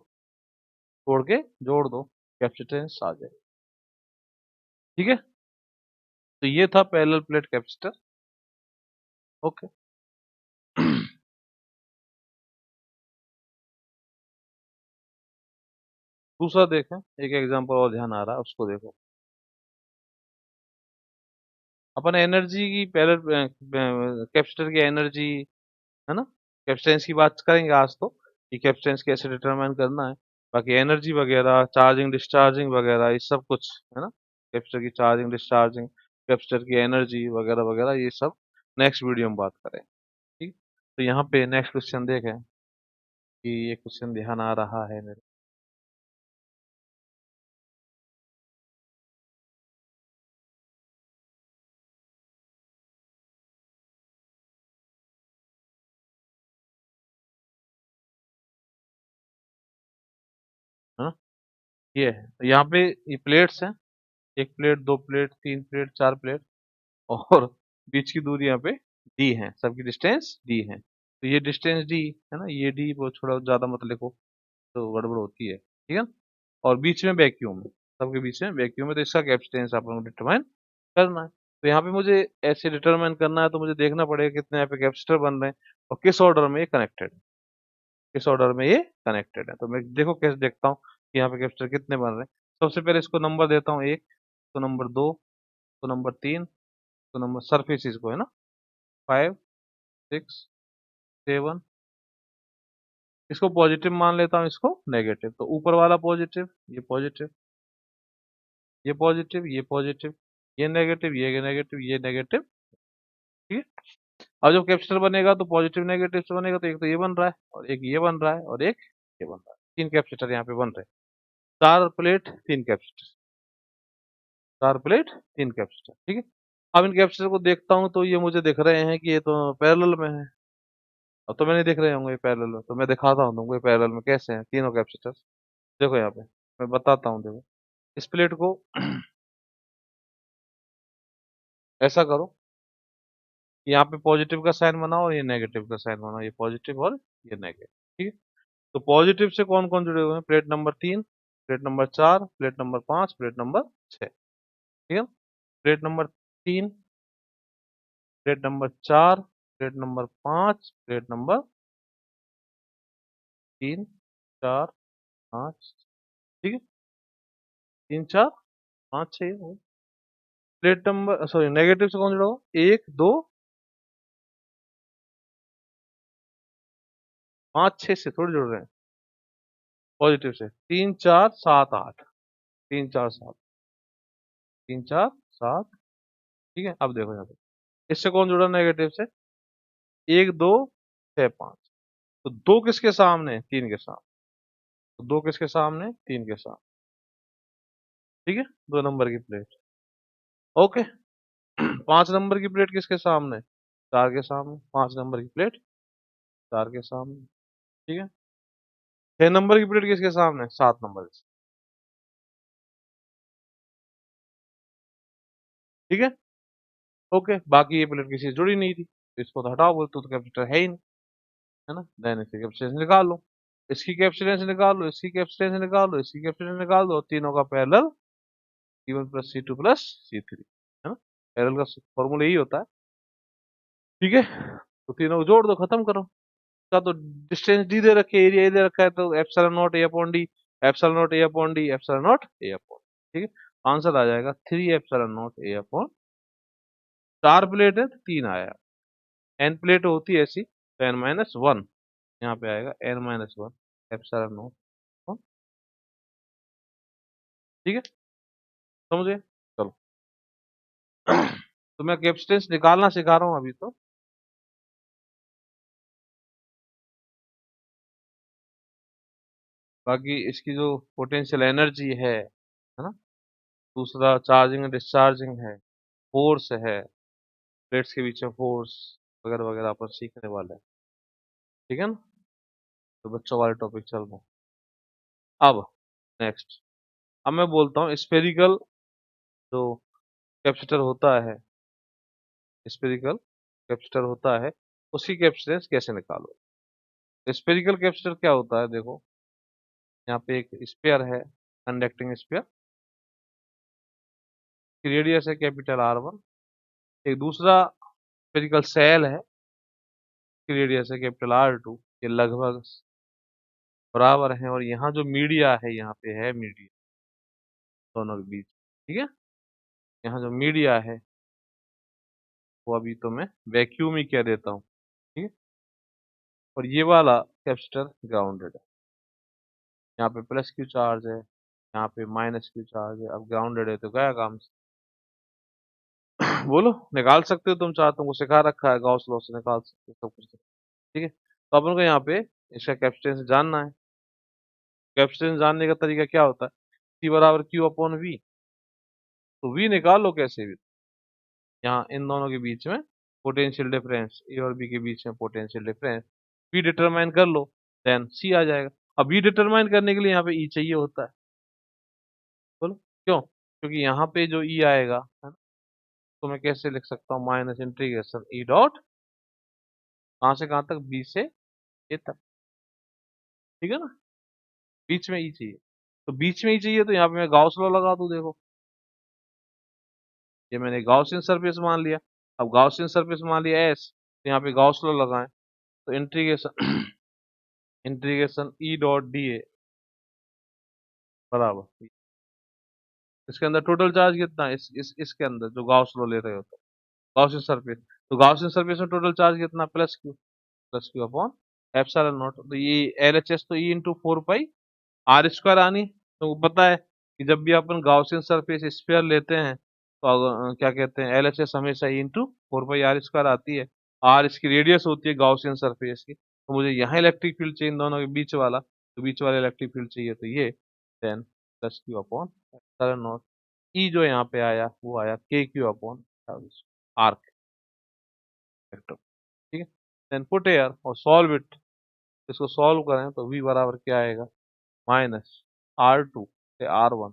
तोड़ के जोड़ दो, कैपेसिटेंस आ जाए, ठीक है। तो ये था पैरेलल प्लेट कैपेसिटर, ओके। दूसरा देखें, एक एग्जांपल और ध्यान आ रहा है, उसको देखो। अपन एनर्जी की पैरेलल कैपेसिटर की एनर्जी, है ना, कैपेसिटेंस की बात करेंगे आज तो, कि कैपेसिटेंस कैसे डिटरमाइन करना है। बाकी एनर्जी वगैरह, चार्जिंग डिस्चार्जिंग वगैरह, ये सब कुछ, है ना, कैपेसिटर की चार्जिंग डिस्चार्जिंग, कैपेसिटर की एनर्जी वगैरह वगैरह, ये सब नेक्स्ट वीडियो में बात करें, ठीक। तो यहाँ पे नेक्स्ट क्वेश्चन देखें, कि ये क्वेश्चन ध्यान आ रहा है मेरे, है ना। ये है, तो यहाँ पे ये प्लेट्स हैं, एक प्लेट, दो प्लेट, तीन प्लेट, चार प्लेट, और बीच की दूरी यहाँ पे डी है, सबकी डिस्टेंस डी है। तो ये डिस्टेंस डी, है ना, ये डी वो थोड़ा ज्यादा मत लिखो, तो गड़बड़ होती है, ठीक है। और बीच में वैक्यूम है, सबके बीच में वैक्यूम है, तो इसका कैपेसिटेंस आप लोगों को डिटरमाइन करना है। तो यहाँ पे मुझे ऐसे डिटरमाइन करना है, तो मुझे देखना पड़ेगा कितने यहाँ पे कैपेसिटर बन रहे हैं, और किस ऑर्डर में ये कनेक्टेड है, किस ऑर्डर में ये कनेक्टेड है। तो मैं देखो कैसे देखता हूँ कि यहाँ पे कैपेसिटर कितने बन रहे हैं। सबसे पहले इसको नंबर देता हूँ, एक, तो नंबर दो, तो नंबर तीन, तो नंबर सरफेसिस को, है ना, 5, 6, 7। इसको पॉजिटिव मान लेता हूँ, इसको नेगेटिव। तो ऊपर वाला पॉजिटिव, ये पॉजिटिव, ये पॉजिटिव, ये पॉजिटिव, ये नेगेटिव, ये नेगेटिव, ये नेगेटिव, ठीक है। अब जब कैपेसिटर बनेगा तो पॉजिटिव नेगेटिव से बनेगा, तो एक तो ये बन रहा है, और एक ये बन रहा है, और एक ये बन रहा है। तीन कैपेसिटर यहाँ पे बन रहे हैं, चार प्लेट तीन कैपेसिटर, चार प्लेट तीन कैपेसिटर, ठीक है। अब इन कैपेसिटर को देखता हूँ, तो ये मुझे दिख रहे हैं कि ये तो पैरेलल में है। अब तो मैंने दिख रहे होंगे ये पैरेलल में, तो मैं दिखाता हूँ तुमको ये पैरेलल में कैसे हैं तीनों कैपेसिटर। देखो यहाँ पे मैं बताता हूँ, देखो इस प्लेट को ऐसा करो, यहाँ पे पॉजिटिव का साइन बनाओ और ये नेगेटिव का साइन बनाओ, ये पॉजिटिव और ये नेगेटिव। ठीक है, तो पॉजिटिव से कौन कौन जुड़े हुए हैं? Plate number 3, plate number 4, plate number 5, plate number 6। ठीक है, plate number 3, plate number 4, plate number 5, plate number 3, 4, 5। ठीक है, 3, 4, 5, 6। प्लेट नंबर सॉरी नेगेटिव से कौन जुड़ा हुआ? 1, 2, 5, 6 से थोड़ी जुड़ रहे हैं। पॉजिटिव से 3, 4, 7, 8। 3, 4, 7, 3, 4, 7। ठीक है, अब देखो यहाँ पे इससे कौन जुड़ा नेगेटिव से? 1, 2, 6, 5। तो दो किसके सामने? 3 के सामने। तो दो किसके सामने? 3 के सामने। ठीक है, 2 नंबर की प्लेट। ओके। 5 नंबर की प्लेट किसके सामने? 4 के सामने। 5 नंबर की प्लेट 4 के सामने। ठीक है, 6 नंबर की प्लेट किसके सामने? 7 नंबर के। ठीक है, ओके। बाकी ये प्लेट किसी से जुड़ी नहीं थी, तो इसको तो हटाओ, बोल तो कैपेसिटर है ही नहीं, है ना। देन इसकी कैपेसिटेंस निकाल लो, इसकी कैपेसिटेंस निकाल लो, इसकी कैपेसिटेंस निकाल लो, इसकी कैपेसिटेंस निकाल दो, तीनों का parallel C1 plus C2 plus C3, है ना। पैरेलल का फॉर्मूला यही होता है। ठीक है, तो तीनों को जोड़ दो, खत्म करो। का तो डिस्टेंस डी दे रखे, एरिया ए दे रखा है, तो epsilon not A upon D, epsilon not A upon D, epsilon not A upon. ठीक है, आंसर आ जाएगा 3 epsilon not A upon. 4 plate है तो 3 आया। एन प्लेट होती है ऐसी तो n-1, यहाँ पे आएगा n-1 एप्सिलॉन नॉट। ठीक है, समझे? चलो। तो मैं कैपेसिटेंस निकालना सिखा रहा हूँ अभी तो। बाकी इसकी जो पोटेंशियल एनर्जी है ना, दूसरा चार्जिंग एंड डिस्चार्जिंग है, फोर्स है, प्लेट्स के बीच में फोर्स वगैरह वगैरह अपन सीखने वाले हैं। ठीक है ना, तो बच्चों वाले टॉपिक चल रहे हैं। अब नेक्स्ट, अब मैं बोलता हूँ स्फेरिकल जो कैपेसिटर होता है, स्फेरिकल कैपेसिटर होता है, उसकी कैपेसिटेंस कैसे निकालो। स्फेरिकल कैपेसिटर क्या होता है? देखो, यहाँ पे एक स्फीयर है, कंडक्टिंग स्फीयर, रेडियस है कैपिटल R1। एक दूसरा स्फेरिकल सेल है, रेडियस है कैपिटल R2। ये लगभग बराबर है, और यहाँ जो मीडिया है, यहाँ पे है मीडिया दोनों के बीच। ठीक है, यहाँ जो मीडिया है वो अभी तो मैं वैक्यूम ही कह देता हूँ। ठीक है, और ये वाला कैपेसिटर ग्राउंडेड है, यहाँ पे प्लस क्यू चार्ज है, यहाँ पे माइनस क्यू चार्ज है। अब ग्राउंडेड है तो गया काम से। बोलो, निकाल सकते हो तुम, चाहो तुमको सिखा रखा है, गॉस लॉ से निकाल सकते हो सब कुछ। ठीक है, तो अपन को यहाँ पे इसका कैपेसिटेंस जानना है। कैपेसिटेंस जानने का तरीका क्या होता है? सी बराबर क्यू अपॉन वी। तो वी निकाल लो कैसे भी। यहाँ इन दोनों के बीच में पोटेंशियल डिफरेंस, ए और बी के बीच में पोटेंशियल डिफरेंस बी डिटरमाइन कर लो, देन सी आ जाएगा। अब बी डिटरमाइन करने के लिए यहाँ पे ई चाहिए होता है। बोलो क्यों? क्योंकि यहाँ पे जो ई आएगा, है ना, तो मैं कैसे लिख सकता हूँ? माइनस इंटीग्रेशन ई डॉट कहाँ से कहाँ तक? बी से ए तक। ठीक है ना, बीच में ई चाहिए। तो बीच में ही चाहिए, तो यहाँ पे मैं गाउस लॉ लगा दूं। देखो, ये मैंने गाउसियन सरफेस मान लिया। अब गाउसियन सरफेस मान लिया एस, तो यहाँ पे गाउस लॉ लगाएं, तो integration integration E dot D A बराबर, इसके अंदर टोटल चार्ज कितना है? इसके अंदर जो गाउस लॉ ले रहे हो, तो गाउसियन सरफेस, तो गाउसियन सरफेस में टोटल चार्ज कितना? Plus Q upon epsilon not. तो ये एल एच एस तो E into 4 pi R square आनी। तो पता है कि जब भी अपन गाउसियन सरफेस स्फीयर लेते हैं तो क्या कहते हैं? एल एच एस हमेशा E into 4 pi R square आती है। आर इसकी रेडियस होती है गाउसियन सरफेस की। तो मुझे यहाँ इलेक्ट्रिक फील्ड चाहिए इन दोनों के बीच वाला, तो बीच वाला इलेक्ट्रिक फील्ड चाहिए, तो ये 10 plus Q upon epsilon naught. E जो यहाँ पे आया वो आया KQ अपॉन आर्क वेक्टर। ठीक है, देन पुट एयर और सॉल्व इट। इसको सॉल्व करें तो v बराबर क्या आएगा? -R2 से R1।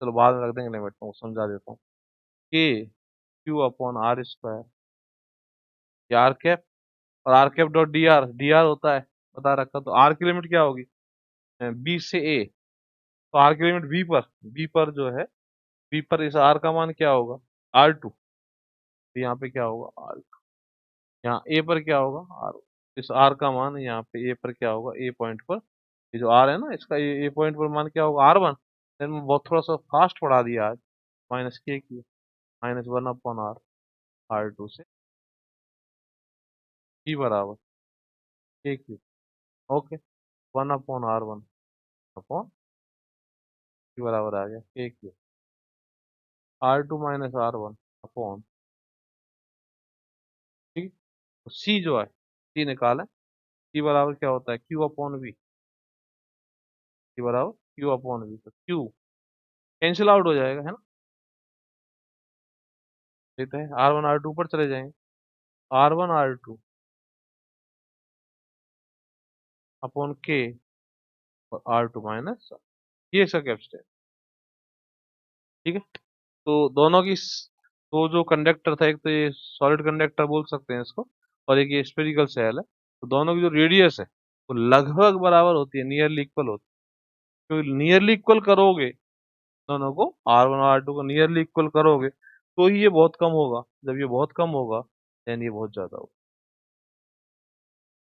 चलो बाद में रख देंगे लिमिट, मैं समझा देता हूँ। k Q upon R square, ये आर कैप, और R cap dot D R, D R होता है बता रखा, तो आर की लिमिट क्या होगी, बी से ए, तो आर की लिमिट बी पर, बी पर जो है, बी पर इस आर का मान क्या होगा, आर टू, तो यहाँ पे क्या होगा आर, यहाँ ए पर क्या होगा आर, इस आर का मान यहाँ पे ए पर क्या होगा, ए पॉइंट पर, ये जो आर है ना इसका, ए पॉइंट पर मान क्या होगा आर वन, देन मैं बहुत थोड़ा सा फास्ट पढ़ा दिया आज, माइनस के की, minus one upon R, R two से की बराबर के की, okay, one upon R one upon की बराबर आ गया के की, R two minus R one upon, ठीक, तो सी जो है सी निकालें, सी बराबर क्या होता है क्यू अपॉन वी, सी बराबर क्यू अपॉन वी, तो क्यू कैंसिल आउट हो जाएगा है ना, लेते हैं आर वन आर टू पर चले जाएंगे, R one R two upon के और आर टू माइनस, ये इसका कैपेसिटेंस, ठीक है, तो दोनों की तो जो कंडक्टर था, एक तो ये सॉलिड कंडक्टर बोल सकते हैं इसको, और एक ये स्फेरिकल सेल है, तो दोनों की जो रेडियस है वो लगभग बराबर होती है, नियरली इक्वल होती है, तो नियरली इक्वल करोगे दोनों को, आर वन और आर टू को नियरली इक्वल करोगे तो ही ये बहुत कम होगा, जब ये बहुत कम होगा देन ये बहुत ज्यादा होगा,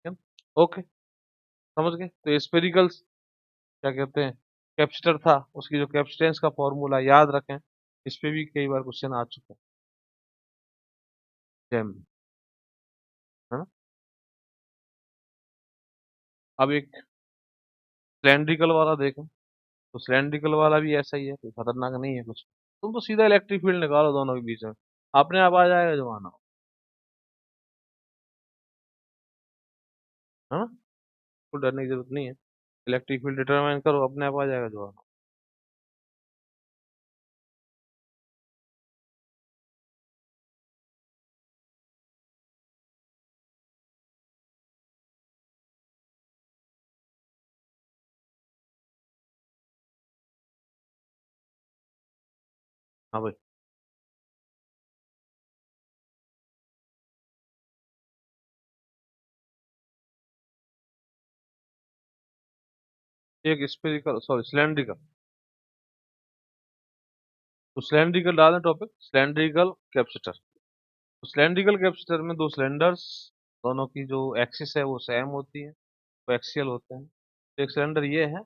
ठीक है? ओके, समझ गए, तो स्फेरिकल क्या कहते हैं कैपेसिटर था, उसकी जो कैपेसिटेंस का फॉर्मूला याद रखें, इस पे भी कई बार क्वेश्चन आ चुका है, जेम, है ना। अब एक सिलेंड्रिकल वाला देखें, तो सिलेंड्रिकल वाला भी ऐसा ही है, कोई खतरनाक नहीं है कुछ, तुम तो सीधा इलेक्ट्रिक फील्ड निकालो दोनों के बीच में, अपने आप आ जाएगा जमाना, है ना, कोई डरने की जरूरत नहीं है, इलेक्ट्रिक फील्ड डिटरमाइन करो अपने आप आ जाएगा जवाब। हाँ भाई, एक स्पेरिकल सॉरी सिलेंड्रिकल, तो सिलेंड्रिकल डालें टॉपिक, सिलेंड्रिकल कैपेसिटर, तो सिलेंड्रिकल कैपेसिटर में दो सिलेंडर्स, दोनों की जो एक्सिस है वो सेम होती है, वो एक्सियल होते हैं, तो एक सिलेंडर ये है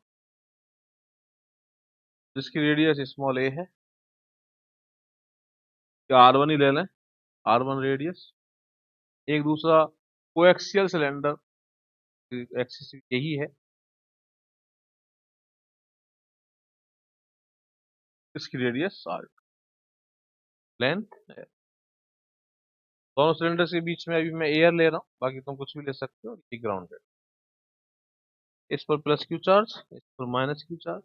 जिसकी रेडियस स्मॉल ए है, या आर वन ही ले लें, आर वन रेडियस, एक दूसरा कोएक्सियल सिलेंडर, एक्सिस यही है, इसकी रेडियस आर, लेंथ, दोनों सिलेंडर्स के बीच में अभी मैं एयर ले रहा हूँ, बाकी तुम कुछ भी ले सकते हो, ये ग्राउंडेड, इस पर प्लस क्यू चार्ज, इस पर माइनस क्यू चार्ज,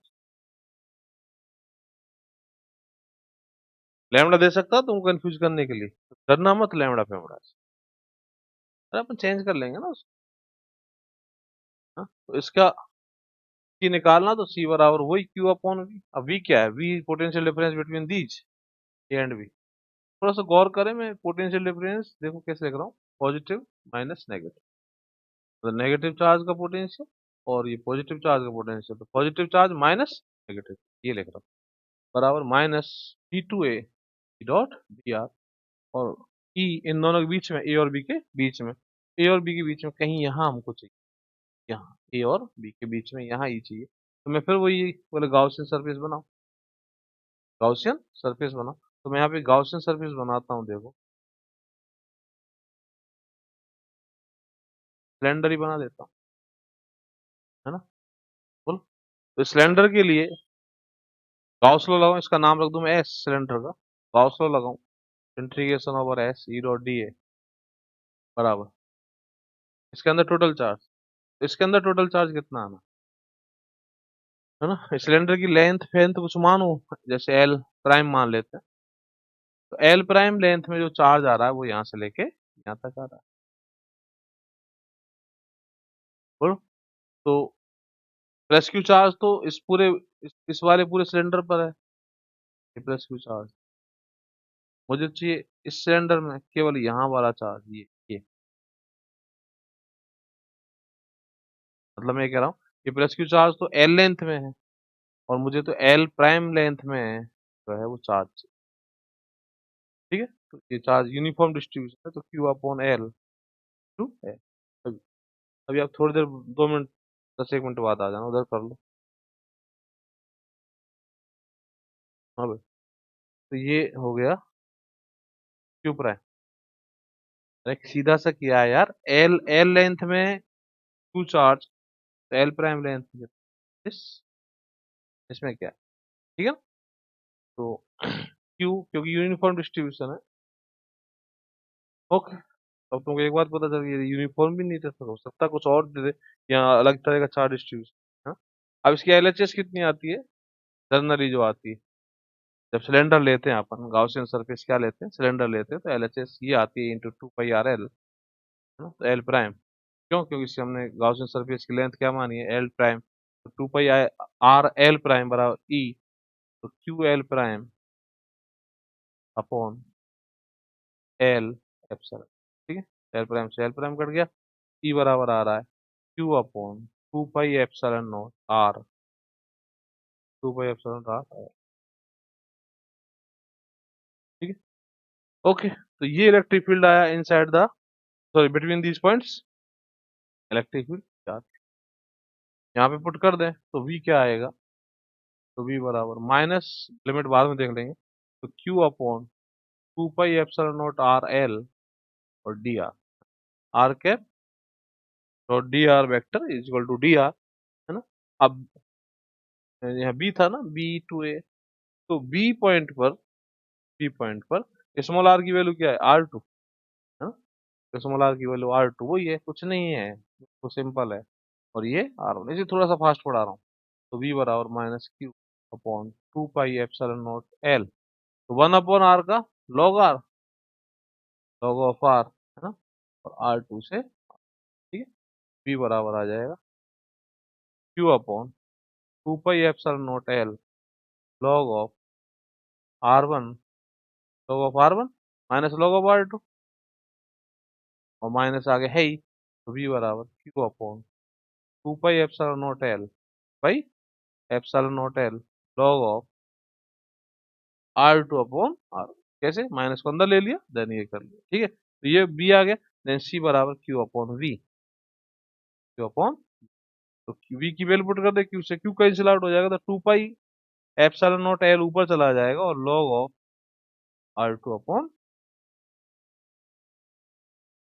लैम्डा दे सकता तुमको कंफ्यूज करने के लिए, डरना मत लैम्डा फेम्डा से, अरे अपन चेंज कर लेंगे ना उसको, हाँ? तो इसका की निकालना, तो सी बराबर वही क्यू अपॉन वी, अब वी क्या है, V potential difference between these A and B, थोड़ा सा गौर करें, मैं पोटेंशियल डिफरेंस देखो कैसे लिख रहा हूँ, पॉजिटिव माइनस नेगेटिव, तो नेगेटिव चार्ज का पोटेंशियल और ये पॉजिटिव चार्ज का पोटेंशियल, तो पॉजिटिव चार्ज माइनस नेगेटिव, ये लिख रहा हूँ, बराबर minus T two A dot B R, और ई इन दोनों के बीच में, ए और बी के बीच में, ए और बी के बीच में कहीं यहाँ हमको चाहिए, यहाँ ए और बी के बीच में यहाँ ई चाहिए, तो मैं फिर वही बोले गाउसियन सरफेस बनाओ, गाउसियन सरफेस बनाओ, तो मैं यहाँ पे गाउसियन सरफेस बनाता हूँ, देखो सिलेंडर ही बना देता हूँ, है ना, बोल, तो सिलेंडर के लिए गाउस लॉ लगाऊं, इसका नाम रख दूं मैं एस, सिलेंडर का गाउस लॉ लगाऊं, integration over S E dot D A बराबर, इसके अंदर टोटल चार्ज, इसके अंदर टोटल चार्ज कितना आना, है ना, सिलेंडर की लेंथ फेंथ कुछ मानो, जैसे एल प्राइम मान लेते हैं, तो एल प्राइम लेंथ में जो चार्ज आ रहा है वो यहाँ से लेके यहाँ तक आ रहा है, बोलो, तो प्लस क्यू चार्ज तो इस पूरे इस वाले पूरे सिलेंडर पर है, ये प्लस क्यू चार्ज, मुझे चाहिए इस सिलेंडर में केवल यहाँ वाला चार्ज, ये मतलब मैं कह रहा हूँ ये प्लस क्यू चार्ज तो एल लेंथ में है, और मुझे तो एल प्राइम लेंथ में जो है वो चार्ज, ठीक है। तो ये चार्ज यूनिफॉर्म डिस्ट्रीब्यूशन है, तो क्यू अपॉन एल टू है। अभी अभी आप थोड़ी देर, 2 मिनट, 10 एक मिनट बाद आ जाना, उधर कर लो। हाँ भाई, तो ये हो गया क्यू प्राइम। एक सीधा सा किया है यार, एल एल लेंथ में क्यू चार्ज, तो एल प्राइम लेंथ में इस इसमें क्या है, ठीक है ना? तो क्यू, क्योंकि यूनिफॉर्म डिस्ट्रीब्यूशन है। ओके, अब तुमको एक बात पता चल गई, यूनिफॉर्म भी नहीं दे हो सकता, कुछ और दे दे, यहाँ अलग तरह का चार्ज डिस्ट्रीब्यूशन। हाँ, अब इसकी एलएचएस कितनी आती है, जनरली जो आती है, जब सिलेंडर लेते हैं अपन गाउसियन सरफेस, क्या लेते हैं, सिलेंडर लेते हैं, तो एलएचएस ये आती है इंटू 2 पाई आर एल, है ना, तो एल प्राइम। क्यों? क्योंकि इससे हमने गाउसियन सरफेस की लेंथ क्या मानी है, एल प्राइम, तो 2 पाई आर एल प्राइम बराबर ई, तो Q L prime upon L epsilon, ठीक है। एल प्राइम से एल प्राइम कट गया, ई बराबर आ रहा है Q upon 2 pi epsilon not R, 2 pi epsilon R, ठीक है। ओके, तो ये इलेक्ट्रिक फील्ड आया inside the, sorry, between these points, electric field charge. यहाँ पे पुट कर दें तो वी क्या आएगा, तो वी बराबर माइनस, लिमिट बाद में देख लेंगे, तो Q upon 2 pi epsilon not R L और डी आर, आर कैप और D R vector is equal to D R, है ना। अब यहाँ बी था ना, बी टू ए, तो बी पॉइंट पर स्मॉल आर की वैल्यू क्या है, R2, है ना। स्मॉल आर की वैल्यू R2 वही है, कुछ नहीं है, तो सिंपल है। और ये R1, इसे थोड़ा सा फास्ट पढ़ा रहा हूँ। तो v बराबर minus Q upon 2 pi epsilon not L, तो 1/r का log R, log of R, है ना, और R2 से, ठीक है, v बराबर आ जाएगा Q upon 2 pi epsilon not L log of R1, log of R1 minus log of R2, और माइनस आगे है ही, तो v बराबर Q upon 2 pi epsilon not L by epsilon not L log of R2 upon R. कैसे, minus को अंदर ले लिया, देन ये कर लिया, ठीक है, तो ये बी आ गया। देन सी बराबर Q upon V, Q upon, तो वी की वैल्यू पुट कर दे, क्यू से क्यू कैंसिल आउट हो जाएगा, तो 2 पाई एप्सिलॉन नॉट एल ऊपर चला जाएगा, और लॉग ऑफ R2 अपॉन,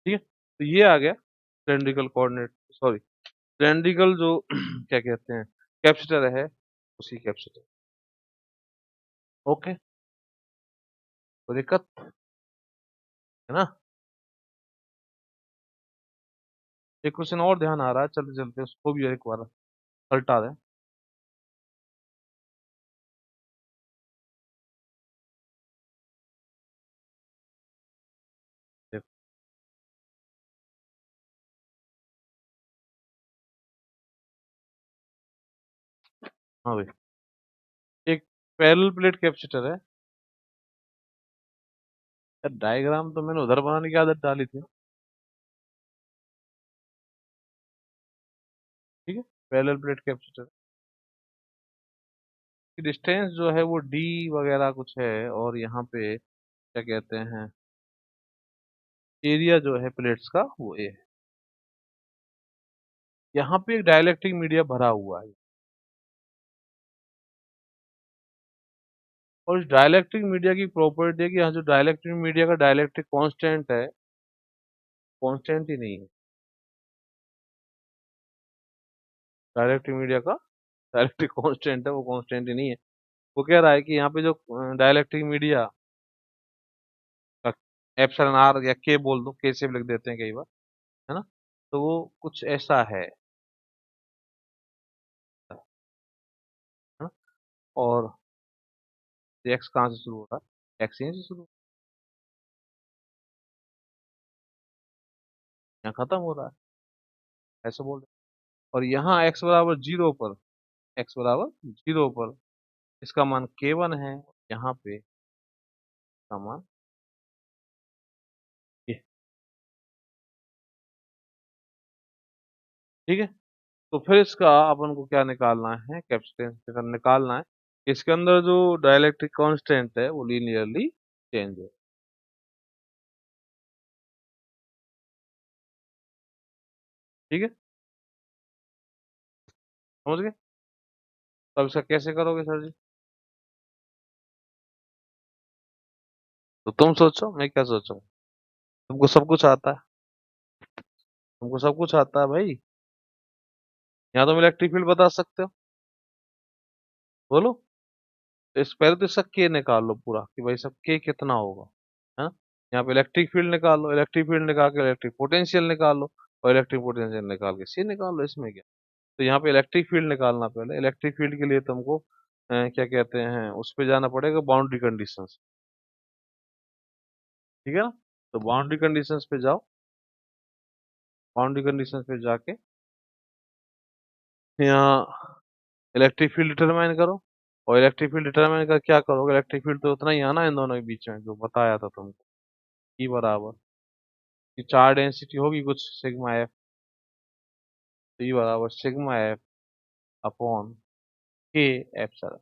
ठीक है। तो ये आ गया सिलेंड्रिकल कोऑर्डिनेट, सॉरी, सिलेंड्रिकल जो क्या कहते हैं, कैपेसिटर है, उसी कैपेसिटर। ओके, तो दिक्कत है ना। एक क्वेश्चन और ध्यान आ रहा है, चलते चलते उसको भी एक बार पलटा दें। देखो, हाँ भाई, एक पैरेलल प्लेट कैपेसिटर है। यार डायग्राम तो मैंने उधर बनाने की आदत डाली थी, ठीक है। पैरेलल प्लेट कैपेसिटर की डिस्टेंस जो है वो डी वगैरह कुछ है, और यहाँ पे क्या कहते हैं, एरिया जो है प्लेट्स का वो ए है। यहाँ पे एक डाइलेक्ट्रिक मीडिया भरा हुआ है, और इस डाइलेक्ट्रिक मीडिया की प्रॉपर्टी है कि यहाँ जो डाइलेक्ट्रिक मीडिया का डाइलेक्ट्रिक कांस्टेंट है, कांस्टेंट ही नहीं है। डाइलेक्ट्रिक मीडिया का डाइलेक्ट्रिक कांस्टेंट है, वो कांस्टेंट ही नहीं है। वो कह रहा है कि यहाँ पे जो डाइलेक्ट्रिक मीडिया का एप्सिलॉन आर या के बोल दो, के से भी लिख देते हैं कई बार, है ना, तो वो कुछ ऐसा है ना। और एक्स कहाँ से शुरू हो रहा है, एक्स यहीं से शुरू, यहाँ खत्म हो रहा है, ऐसे बोल रहे हैं। और यहाँ एक्स बराबर जीरो पर, एक्स बराबर जीरो पर इसका मान K1 है, यहाँ पे इसका मान ठीक है। तो फिर इसका अपन को क्या निकालना है, कैपेसिटेंस निकालना है। इसके अंदर जो डाइलेक्ट्रिक कांस्टेंट है वो लीनियरली चेंज है। ठीक है, समझ गए? तो अब इसका कैसे करोगे सर जी? तो तुम सोचो, मैं क्या सोचूं? तुमको सब कुछ आता है, तुमको सब कुछ आता है भाई। यहाँ तुम इलेक्ट्रिक फील्ड बता सकते हो, बोलो। इस पहले तो इसका के निकाल लो पूरा, कि भाई सब के कितना होगा, है ना। यहाँ पे इलेक्ट्रिक फील्ड निकाल लो, इलेक्ट्रिक फील्ड निकाल के इलेक्ट्रिक पोटेंशियल निकाल लो, और इलेक्ट्रिक पोटेंशियल निकाल के सी निकाल लो, इसमें क्या। तो यहाँ पे इलेक्ट्रिक फील्ड निकालना, पहले इलेक्ट्रिक फील्ड के लिए तुमको क्या कहते हैं, उस पे जाना पड़ेगा बाउंड्री कंडीशंस। ठीक है ना। तो बाउंड्री कंडीशंस पे जाओ, बाउंड्री कंडीशंस पे जाके यहाँ इलेक्ट्रिक फील्ड डिटरमाइन करो। और इलेक्ट्रिक फील्ड डिटरमाइन कर क्या करोगे, इलेक्ट्रिक फील्ड तो उतना ही आना इन दोनों के बीच में जो बताया था तुमको, ई बराबर, कि चार डेंसिटी होगी कुछ सिग्मा एफ, तो ई बराबर सिग्मा एफ अपॉन के एप्सिलॉन।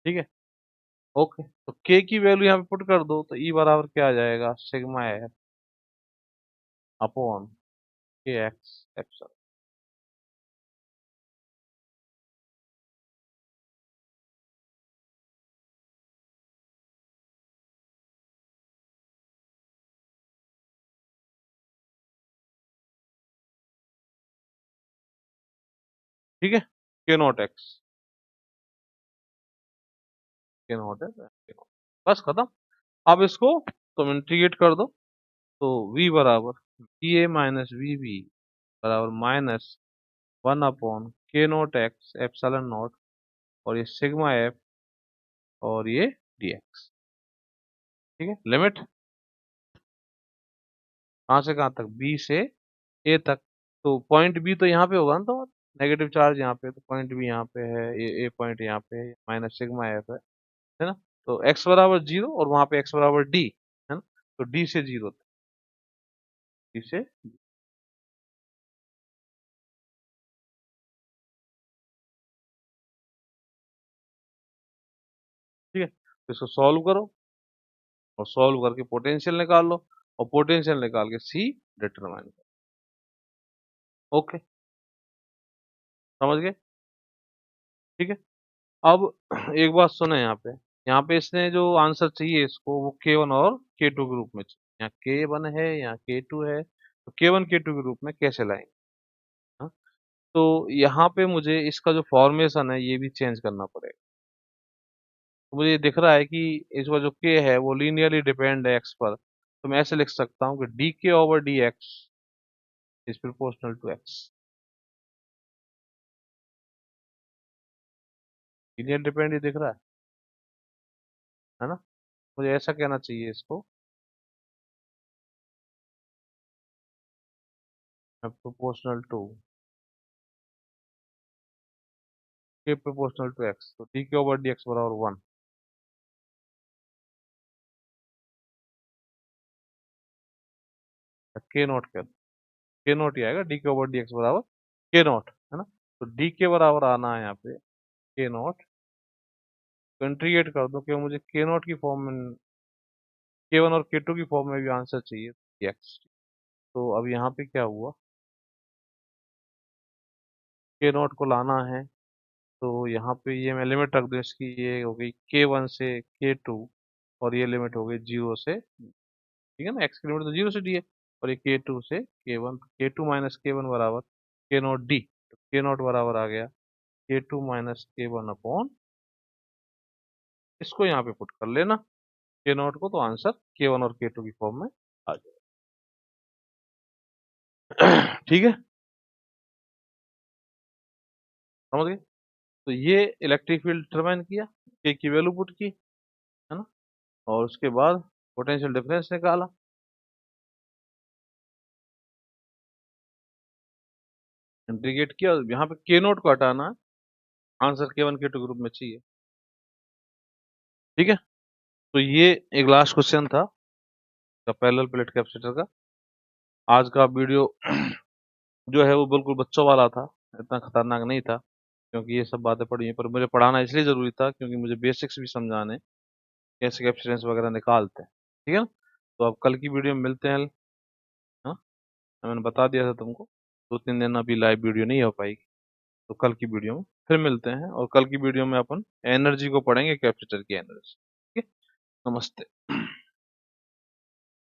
ठीक है, ओके। तो के की वैल्यू यहाँ पे पुट कर दो, तो ई बराबर क्या आ जाएगा, सिग्मा एफ अपॉन के एक्स एप्सिलॉन। ठीक है, के नॉट एक्स, के नॉट है, बस खत्म। अब इसको तुम इंटीग्रेट कर दो, तो v बराबर V A minus V B बराबर minus one upon K not X epsilon not, और ये सिग्मा एफ, और ये dx। ठीक है, लिमिट कहाँ से कहाँ तक, बी से ए तक। तो पॉइंट बी तो यहाँ पे होगा ना, तो नेगेटिव चार्ज यहाँ पे, तो पॉइंट बी यहाँ पे है, ये ए पॉइंट यहाँ पे है, माइनस सिग्मा एफ है ना। तो एक्स बराबर जीरो, और वहां पे एक्स बराबर डी, है ना। तो डी से जीरो, डी से, ठीक है। तो इसको सॉल्व करो, और सॉल्व करके पोटेंशियल निकाल लो, और पोटेंशियल निकाल के सी डिटरमाइन करो। ओके, समझ गए? ठीक है। अब एक बात सुने यहाँ पे इसने जो आंसर चाहिए इसको, वो के वन और के टू के रूप में चाहिए। यहाँ के वन है, यहाँ के टू है, तो के वन के टू के रूप में कैसे लाएंगे? हाँ? तो यहाँ पे मुझे इसका जो फॉर्मेशन है ये भी चेंज करना पड़ेगा। तो मुझे दिख रहा है कि इसका जो के है वो लीनियरली डिपेंड है एक्स पर, तो मैं ऐसे लिख सकता हूँ कि D K over D X is proportional to X. Linear depend ही दिख रहा है ना। मुझे ऐसा कहना चाहिए इसको, proportional to K proportional to X, तो D K over D X बराबर वन। के नॉट कर, के नॉट ही आएगा, D K over D X बराबर के नॉट, है ना। तो डी के बराबर आना है यहाँ पे के नॉट, कंट्रीगेट कर दो कि मुझे के नॉट की फॉर्म में, के वन और के टू की फॉर्म में भी आंसर चाहिए एक्स। तो अब यहाँ पे क्या हुआ, के नॉट को लाना है, तो यहाँ पे ये मैं लिमिट रख दूँ इसकी, ये हो गई के वन से के टू, और ये लिमिट हो गई जीरो से, ठीक है ना, एक्स की लिमिट तो जीरो से डी है, और ये के टू से के वन, के टू माइनस के वन बराबर के नॉट डी, तो के नॉट बराबर आ गया के टू माइनस के वन अपॉन, इसको यहाँ पे पुट कर लेना के नॉट को, तो आंसर के वन और के टू की फॉर्म में आ जाएगा। ठीक है, समझ गए? तो ये इलेक्ट्रिक फील्ड डिटरमाइन किया, के की वैल्यू पुट की, है ना, और उसके बाद पोटेंशियल डिफरेंस निकाला, इंटीग्रेट किया, और यहाँ पे के नोट को हटाना है, आंसर के वन के टू के रूप में चाहिए। ठीक है, तो ये एक लास्ट क्वेश्चन था पैरेलल प्लेट कैपेसिटर का। आज का वीडियो जो है वो बिल्कुल बच्चों वाला था, इतना खतरनाक नहीं था, क्योंकि ये सब बातें पढ़ी हैं, पर मुझे पढ़ाना इसलिए जरूरी था क्योंकि मुझे बेसिक्स भी समझाने, कैसे कैपेसिटेंस वगैरह निकालते हैं। ठीक है ना, तो अब कल की वीडियो में मिलते हैं। हाँ, मैंने बता दिया था तुमको, 2-3 दिन अभी लाइव वीडियो नहीं हो पाएगी, तो कल की वीडियो में फिर मिलते हैं, और कल की वीडियो में अपन एनर्जी को पढ़ेंगे, कैपेसिटर की एनर्जी। ठीक है, नमस्ते।